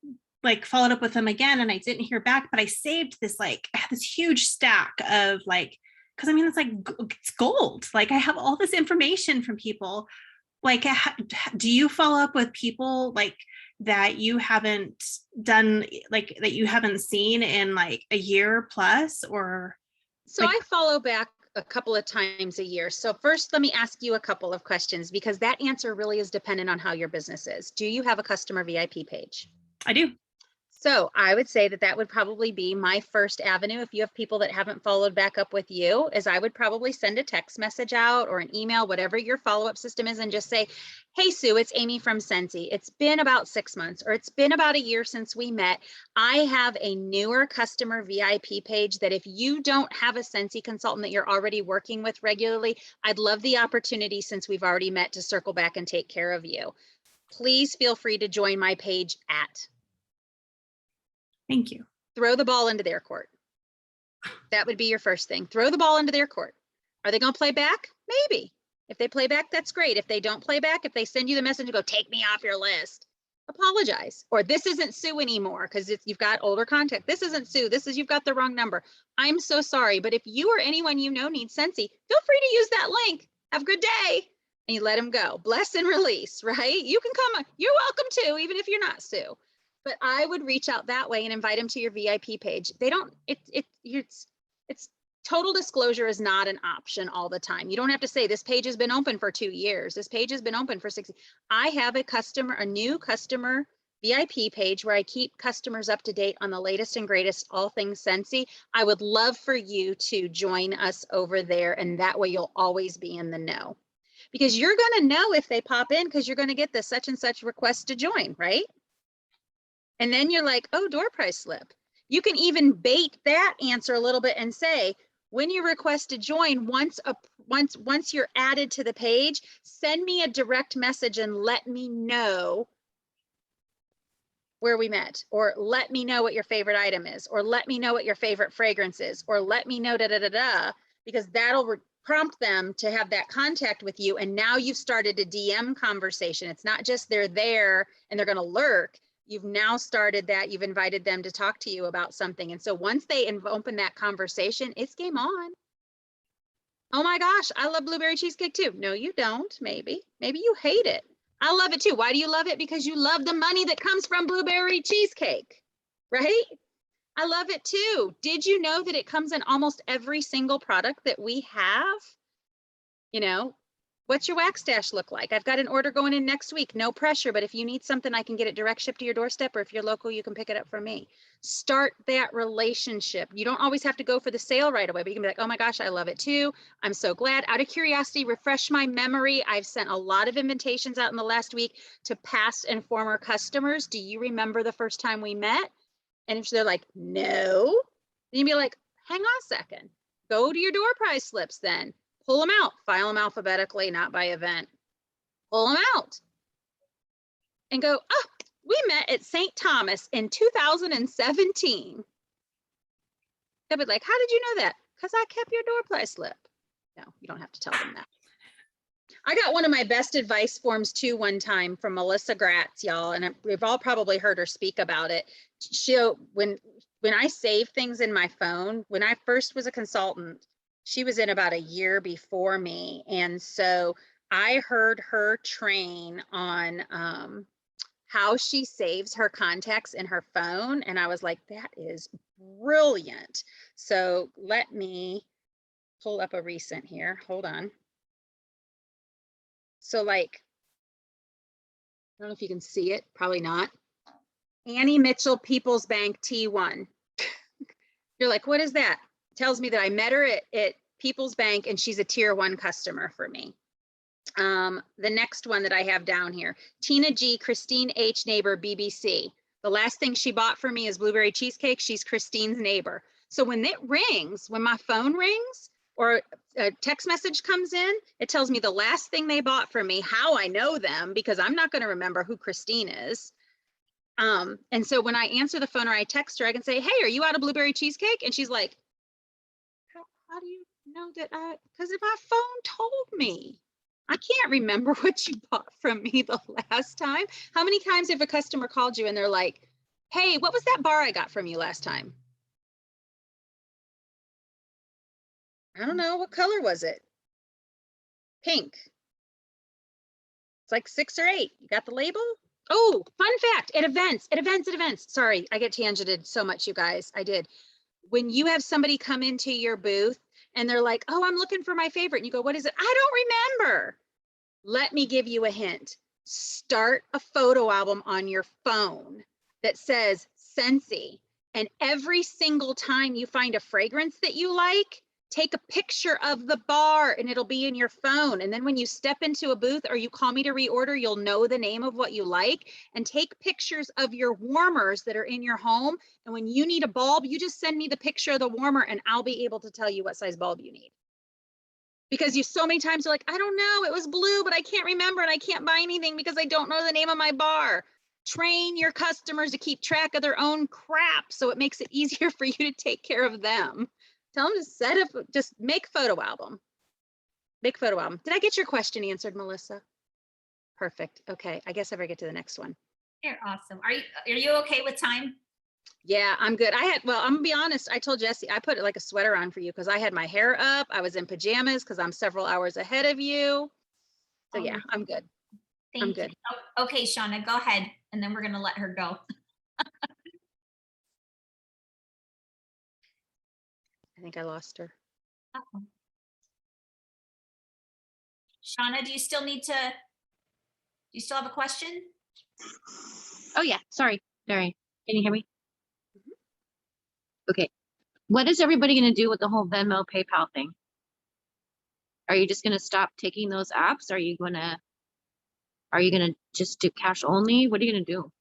[SPEAKER 5] like followed up with them again, and I didn't hear back, but I saved this, like I had this huge stack of like, because I mean, it's like, it's gold. Like I have all this information from people. Like, do you follow up with people like that you haven't done, like that you haven't seen in like a year plus, or?
[SPEAKER 2] So I follow back a couple of times a year. So first, let me ask you a couple of questions, because that answer really is dependent on how your business is. Do you have a customer VIP page?
[SPEAKER 5] I do.
[SPEAKER 2] So I would say that would probably be my first avenue. If you have people that haven't followed back up with you, is I would probably send a text message out or an email, whatever your follow-up system is, and just say, hey, Sue, it's Amy from Scentsy. It's been about 6 months, or it's been about a year since we met. I have a newer customer VIP page that if you don't have a Scentsy consultant that you're already working with regularly, I'd love the opportunity, since we've already met, to circle back and take care of you. Please feel free to join my page at.
[SPEAKER 5] Thank you.
[SPEAKER 2] Throw the ball into their court. That would be your first thing. Throw the ball into their court. Are they going to play back? Maybe. If they play back, that's great. If they don't play back, if they send you the message and go, take me off your list, apologize. Or this isn't Sue anymore, because you've got older contact. This isn't Sue. You've got the wrong number. I'm so sorry. But if you or anyone you know needs Scentsy, feel free to use that link. Have a good day. And you let them go. Bless and release, right? You can come. You're welcome to, even if you're not Sue. But I would reach out that way and invite them to your VIP page. They don't, it's total disclosure is not an option all the time. You don't have to say this page has been open for 2 years. This page has been open for 6. I have a new customer VIP page where I keep customers up to date on the latest and greatest, all things Scentsy. I would love for you to join us over there. And that way you'll always be in the know, because you're going to know if they pop in, because you're going to get the such and such request to join, right? And then you're like, oh, door price slip. You can even bait that answer a little bit and say, when you request to join, once you're added to the page, send me a direct message and let me know where we met, or let me know what your favorite item is, or let me know what your favorite fragrance is, or let me know because that'll prompt them to have that contact with you. And now you've started a DM conversation. It's not just they're there and they're going to lurk. You've now started that. You've invited them to talk to you about something. And so once they open that conversation, it's game on. Oh my gosh, I love blueberry cheesecake too. No, you don't. Maybe you hate it. I love it too. Why do you love it? Because you love the money that comes from blueberry cheesecake, right? I love it too. Did you know that it comes in almost every single product that we have? You know, what's your wax stash look like? I've got an order going in next week, no pressure, but if you need something, I can get it direct shipped to your doorstep, or if you're local, you can pick it up from me. Start that relationship. You don't always have to go for the sale right away, but you can be like, oh my gosh, I love it too. I'm so glad. Out of curiosity, refresh my memory. I've sent a lot of invitations out in the last week to past and former customers. Do you remember the first time we met? And if they're like, no, then you'd be like, hang on a second, go to your door price slips then. Pull them out, file them alphabetically, not by event. Pull them out and go, oh, we met at St. Thomas in 2017. They'll be like, how did you know that? Because I kept your door price slip. No, you don't have to tell them that. I got one of my best advice forms too one time from Melissa Gratz, y'all, and we've all probably heard her speak about it. When I save things in my phone, when I first was a consultant, she was in about a year before me. And so I heard her train on how she saves her contacts in her phone. And I was like, that is brilliant. So let me pull up a recent here. Hold on. So like, I don't know if you can see it, probably not. Annie Mitchell, People's Bank T1. You're like, what is that? Tells me that I met her at People's Bank and she's a tier 1 customer for me. The next one that I have down here, Tina G, Christine H, neighbor, BBC. The last thing she bought for me is blueberry cheesecake. She's Christine's neighbor. So when it rings, when my phone rings or a text message comes in, it tells me the last thing they bought from me, how I know them, because I'm not going to remember who Christine is. And so when I answer the phone or I text her, I can say, hey, are you out of blueberry cheesecake? And she's like, how do you know that because my phone told me. I can't remember what you bought from me the last time. How many times have a customer called you and they're like, hey, what was that bar I got from you last time? I don't know. What color was it? Pink. It's like 6 or 8. You got the label? Oh, fun fact, at events. Sorry, I get tangented so much, you guys. I did. When you have somebody come into your booth and they're like, oh, I'm looking for my favorite. And you go, what is it? I don't remember. Let me give you a hint. Start a photo album on your phone that says Scentsy. And every single time you find a fragrance that you like, take a picture of the bar and it'll be in your phone. And then when you step into a booth or you call me to reorder, you'll know the name of what you like, and take pictures of your warmers that are in your home. And when you need a bulb, you just send me the picture of the warmer and I'll be able to tell you what size bulb you need. Because you so many times you're like, I don't know, it was blue, but I can't remember and I can't buy anything because I don't know the name of my bar. Train your customers to keep track of their own crap so it makes it easier for you to take care of them. Tell them to set up, just make photo album. Make photo album. Did I get your question answered, Melissa? Perfect. Okay, I guess I better get to the next one.
[SPEAKER 1] You're awesome. Are you okay with time?
[SPEAKER 2] Yeah, I'm good. I'm gonna be honest. I told Jesse, I put like a sweater on for you because I had my hair up. I was in pajamas because I'm several hours ahead of you. So yeah, I'm good. I'm good.
[SPEAKER 1] Oh, okay, Shauna, go ahead. And then we're gonna let her go.
[SPEAKER 2] I think I lost her.
[SPEAKER 1] Uh-oh. Shauna, do you still have a question?
[SPEAKER 4] Oh yeah, sorry. Can you hear me? Okay. What is everybody going to do with the whole Venmo PayPal thing? Are you just going to stop taking those apps? Are you going to just do cash only? What are you going to do?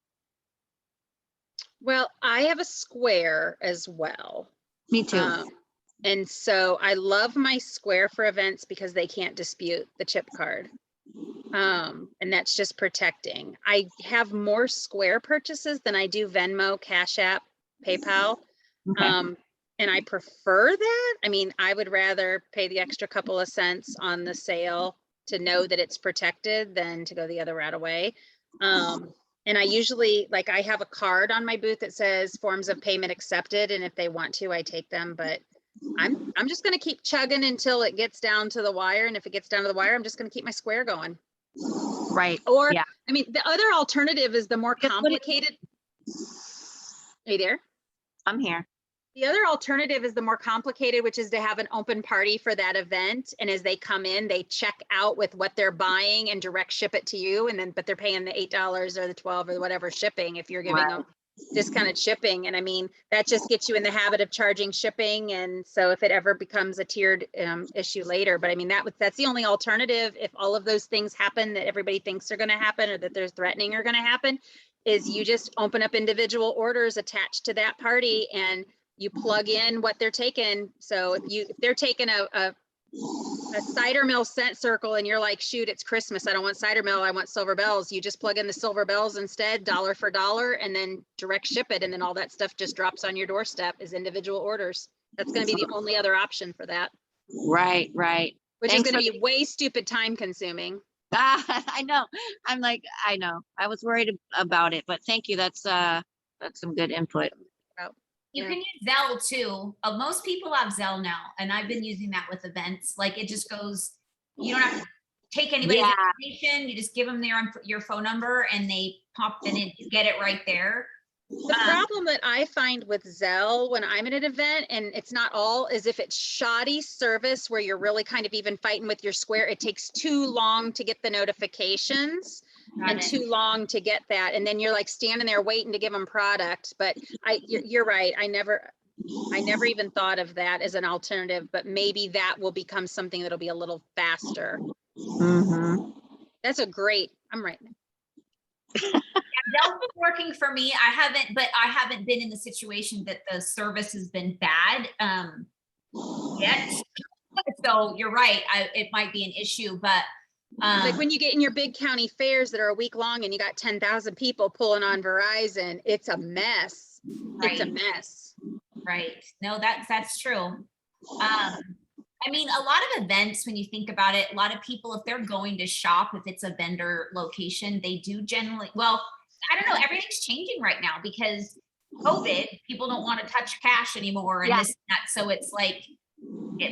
[SPEAKER 2] Well, I have a square as well.
[SPEAKER 4] Me too.
[SPEAKER 2] And so I love my square for events because they can't dispute the chip card. And that's just protecting. I have more square purchases than I do Venmo, Cash App, PayPal.
[SPEAKER 4] Okay.
[SPEAKER 2] And I prefer that. I mean, I would rather pay the extra couple of cents on the sale to know that it's protected than to go the other route away. And I usually, like, I have a card on my booth that says forms of payment accepted. And if they want to, I take them, but I'm just going to keep chugging until it gets down to the wire. And if it gets down to the wire, I'm just going to keep my square going.
[SPEAKER 4] Right.
[SPEAKER 2] Or,
[SPEAKER 4] Yeah.
[SPEAKER 2] I mean, the other alternative is the more
[SPEAKER 4] Just what it-
[SPEAKER 2] complicated. Are you there?
[SPEAKER 4] I'm here.
[SPEAKER 2] The other alternative is the more complicated, which is to have an open party for that event. And as they come in, they check out with what they're buying and direct ship it to you. And then, but they're paying the $8 or the 12 or whatever shipping if you're giving
[SPEAKER 4] Right.
[SPEAKER 2] them discounted shipping. And I mean, that just gets you in the habit of charging shipping. And so if it ever becomes a tiered issue later, but I mean, that's the only alternative. If all of those things happen that everybody thinks are going to happen or that they're threatening are going to happen, is you just open up individual orders attached to that party and you plug in what they're taking. So if they're taking a cider mill scent circle and you're like, shoot, it's Christmas, I don't want cider mill, I want silver bells, you just plug in the silver bells instead, dollar for dollar, and then direct ship it. And then all that stuff just drops on your doorstep as individual orders. That's going to be the only other option for that.
[SPEAKER 4] Right. Right.
[SPEAKER 2] Which
[SPEAKER 4] Thanks
[SPEAKER 2] is going
[SPEAKER 4] for
[SPEAKER 2] to be way stupid time consuming.
[SPEAKER 4] I know. I'm like, I know. I was worried about it, but thank you. That's some good input.
[SPEAKER 1] You
[SPEAKER 2] Yeah.
[SPEAKER 1] can use Zelle too. Most people have Zelle now, and I've been using that with events. Like it just goes, you don't have to take anybody's
[SPEAKER 4] Yeah.
[SPEAKER 1] information. You just give them your phone number and they pop in and you get it right there.
[SPEAKER 2] The problem that I find with Zelle when I'm at an event, and it's not all, is if it's shoddy service where you're really kind of even fighting with your square, it takes too long to get the notifications and too long to get that. And then you're like standing there waiting to give them product. But you're right. I never even thought of that as an alternative, but maybe that will become something that'll be a little faster.
[SPEAKER 4] Mm-hmm.
[SPEAKER 2] That's I'm right.
[SPEAKER 1] Zelle's been working for me. I haven't been in the situation that the service has been bad yet. So you're right. It might be an issue, but
[SPEAKER 2] like when you get in your big county fairs that are a week long and you got 10,000 people pulling on Verizon, it's a mess. It's a mess.
[SPEAKER 1] Right. No, that's true. I mean, a lot of events, when you think about it, a lot of people, if they're going to shop, if it's a vendor location, they do generally, well, I don't know, everything's changing right now because COVID, people don't want to touch cash anymore and this and that. So it's like,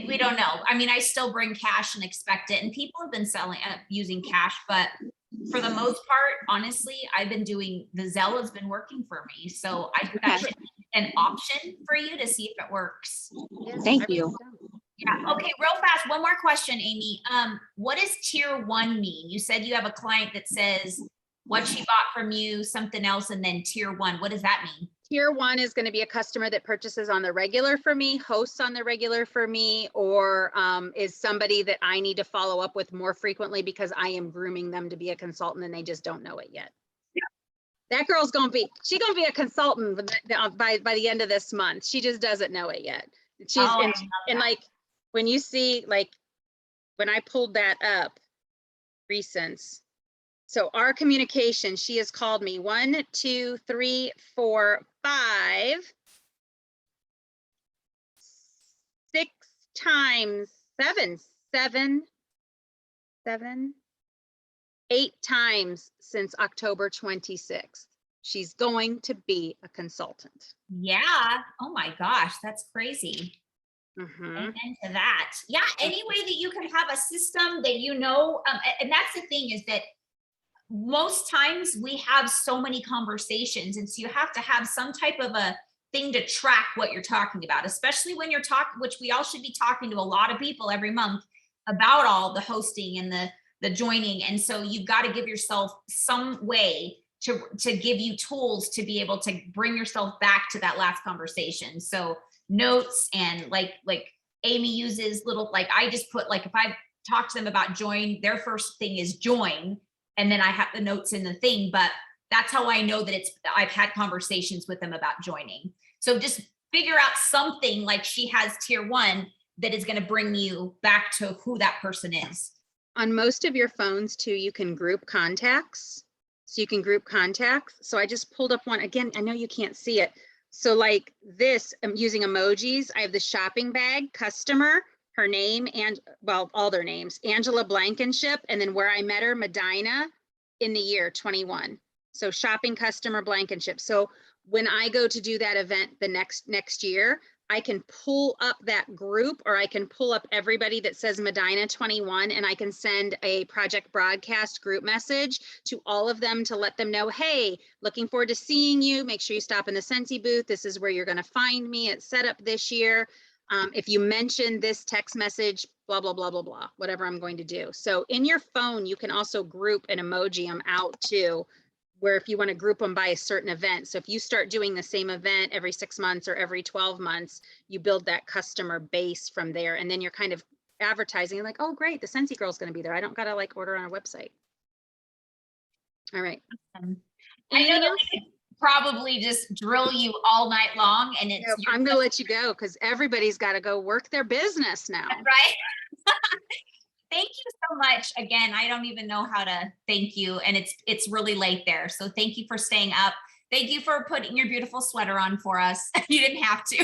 [SPEAKER 1] we don't know. I mean, I still bring cash and expect it. And people have been using cash, but for the most part, honestly, I've been doing, the Zelle has been working for me. So I think that should be an option for you to see if it works.
[SPEAKER 4] Thank you.
[SPEAKER 1] Yeah. Okay. Real fast. One more question, Amy. What does tier 1 mean? You said you have a client that says what she bought from you, something else, and then tier 1. What does that mean?
[SPEAKER 2] Tier 1 is going to be a customer that purchases on the regular for me, hosts on the regular for me, or is somebody that I need to follow up with more frequently because I am grooming them to be a consultant and they just don't know it yet. Yeah. That girl's going to be a consultant by the end of this month. She just doesn't know it yet. She's and like when you see, like when I pulled that up recent. So our communication, she has called me 1, 2, 3, 4, 5, 6 times, 8 times since October 26th. She's going to be a consultant.
[SPEAKER 1] Yeah. Oh my gosh, that's crazy. Amen to that. Yeah. Any way that you can have a system that and that's the thing is that most times we have so many conversations, and so you have to have some type of a thing to track what you're talking about, especially when you're talking, which we all should be talking to a lot of people every month about all the hosting and the joining. And so you've got to give yourself some way to give you tools to be able to bring yourself back to that last conversation. So notes and like Amy uses little, like I just put, like if I talk to them about join, their first thing is join, and then I have the notes in the thing, but that's how I know that I've had conversations with them about joining. So just figure out something like she has tier 1 that is going to bring you back to who that person is.
[SPEAKER 2] On most of your phones too, you can group contacts. So you can group contacts. So I just pulled up one again. I know you can't see it. So like this, I'm using emojis. I have the shopping bag customer, her name, and well, all their names, Angela Blankenship, and then where I met her, Medina, in the year 21. So shopping customer Blankenship. So when I go to do that event the next year, I can pull up that group, or I can pull up everybody that says Medina 21, and I can send a project broadcast group message to all of them to let them know, hey, looking forward to seeing you. Make sure you stop in the Scentsy booth. This is where you're going to find me at setup this year. If you mention this text message, blah, blah, blah, blah, blah, whatever I'm going to do. So in your phone, you can also group an emoji them out too, where if you want to group them by a certain event. So if you start doing the same event every 6 months or every 12 months, you build that customer base from there. And then you're kind of advertising like, oh, great, the Scentsy girl's going to be there. I don't got to like order on our website. All right.
[SPEAKER 1] I know
[SPEAKER 2] Anything
[SPEAKER 1] that
[SPEAKER 2] else?
[SPEAKER 1] I could probably just drill you all night long, and it's
[SPEAKER 2] No, I'm going to let you go because everybody's got to go work their business now.
[SPEAKER 1] right. Thank you so much. Again, I don't even know how to thank you, and it's really late there. So thank you for staying up. Thank you for putting your beautiful sweater on for us. You didn't have to.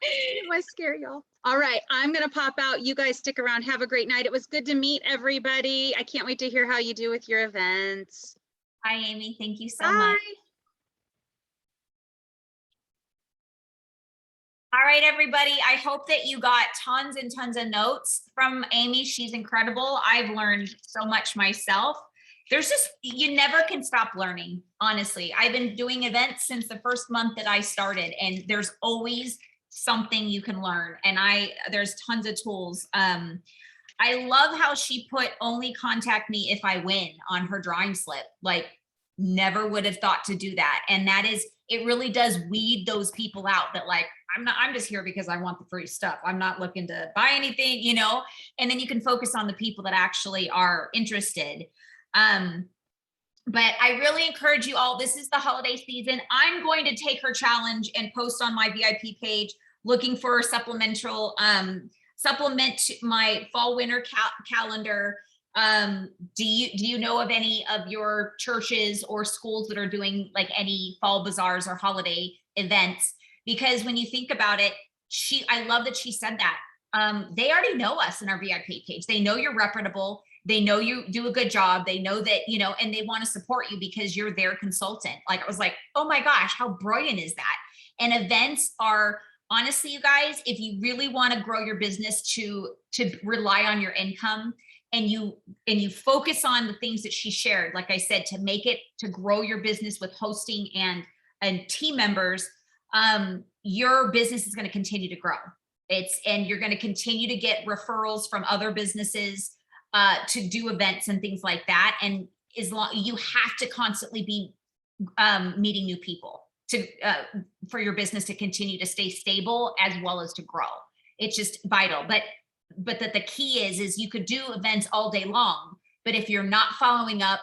[SPEAKER 2] It was scary, y'all. All right, I'm going to pop out. You guys stick around. Have a great night. It was good to meet everybody. I can't wait to hear how you do with your events.
[SPEAKER 1] Hi, Amy. Thank you so
[SPEAKER 2] Bye.
[SPEAKER 1] much. All right, everybody. I hope that you got tons and tons of notes from Amy. She's incredible. I've learned so much myself. There's just, you never can stop learning, honestly. I've been doing events since the first month that I started, and there's always something you can learn. And there's tons of tools. I love how she put only contact me if I win on her drawing slip. Like, never would have thought to do that. And that is, it really does weed those people out that like, I'm just here because I want the free stuff. I'm not looking to buy anything, you know, and then you can focus on the people that actually are interested. But I really encourage you all, this is the holiday season. I'm going to take her challenge and post on my VIP page, looking for a supplement to my fall winter calendar. Do you know of any of your churches or schools that are doing like any fall bazaars or holiday events? Because when you think about it, I love that she said that. They already know us in our VIP page. They know you're reputable. They know you do a good job. They know that, you know, and they want to support you because you're their consultant. Like, I was like, oh my gosh, how brilliant is that? And events are, honestly, you guys, if you really want to grow your business to rely on your income, and you focus on the things that she shared, like I said, to grow your business with hosting and team members, your business is going to continue to grow. And you're going to continue to get referrals from other businesses to do events and things like that. And you have to constantly be meeting new people for your business to continue to stay stable as well as to grow. It's just vital. But that the key is you could do events all day long, but if you're not following up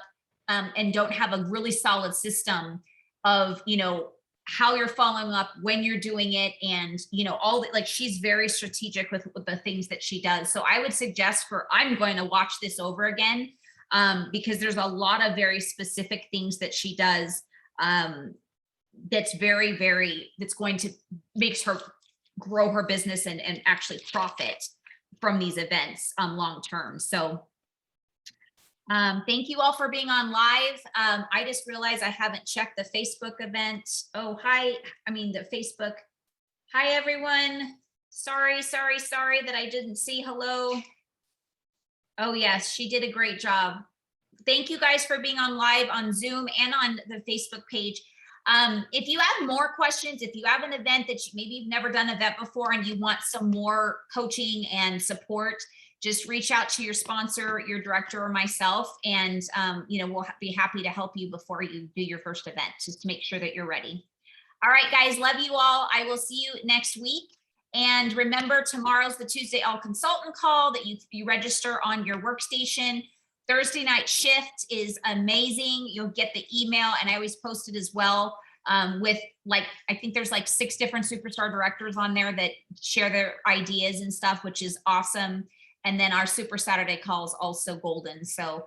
[SPEAKER 1] and don't have a really solid system of, you know, how you're following up, when you're doing it, and, you know, she's very strategic with the things that she does. So I would suggest I'm going to watch this over again because there's a lot of very specific things that she does that's that's going to makes her grow her business and actually profit from these events long term. So thank you all for being on live. I just realized I haven't checked the Facebook event. Oh, hi. The Facebook. Hi, everyone. Sorry that I didn't see hello. Oh, yes, she did a great job. Thank you guys for being on live on Zoom and on the Facebook page. If you have more questions, if you have an event that maybe you've never done an event before and you want some more coaching and support, just reach out to your sponsor, your director, or myself, and you know, we'll be happy to help you before you do your first event, just to make sure that you're ready. All right, guys, love you all. I will see you next week. And remember, tomorrow's the Tuesday All Consultant call that you register on your workstation. Thursday night shift is amazing. You'll get the email, and I always post it as well, with like, I think there's like 6 different superstar directors on there that share their ideas and stuff, which is awesome. And then our Super Saturday call is also golden. So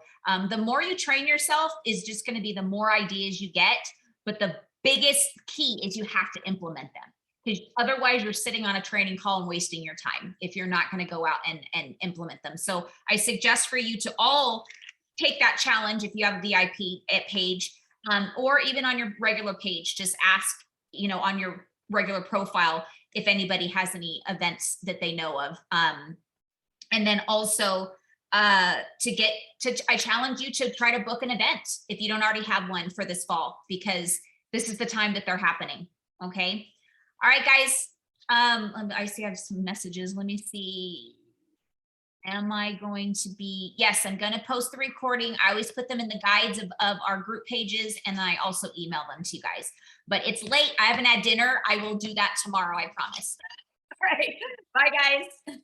[SPEAKER 1] the more you train yourself is just going to be the more ideas you get. But the biggest key is you have to implement them, because otherwise you're sitting on a training call and wasting your time if you're not going to go out and implement them. So I suggest for you to all take that challenge if you have a VIP page, or even on your regular page, just ask, you know, on your regular profile if anybody has any events that they know of. And then also I challenge you to try to book an event if you don't already have one for this fall, because this is the time that they're happening. Okay. All right, guys. I see I have some messages. Let me see. Am I going to be? Yes, I'm going to post the recording. I always put them in the guides of our group pages, and then I also email them to you guys. But it's late. I haven't had dinner. I will do that tomorrow. I promise. All right. Bye, guys.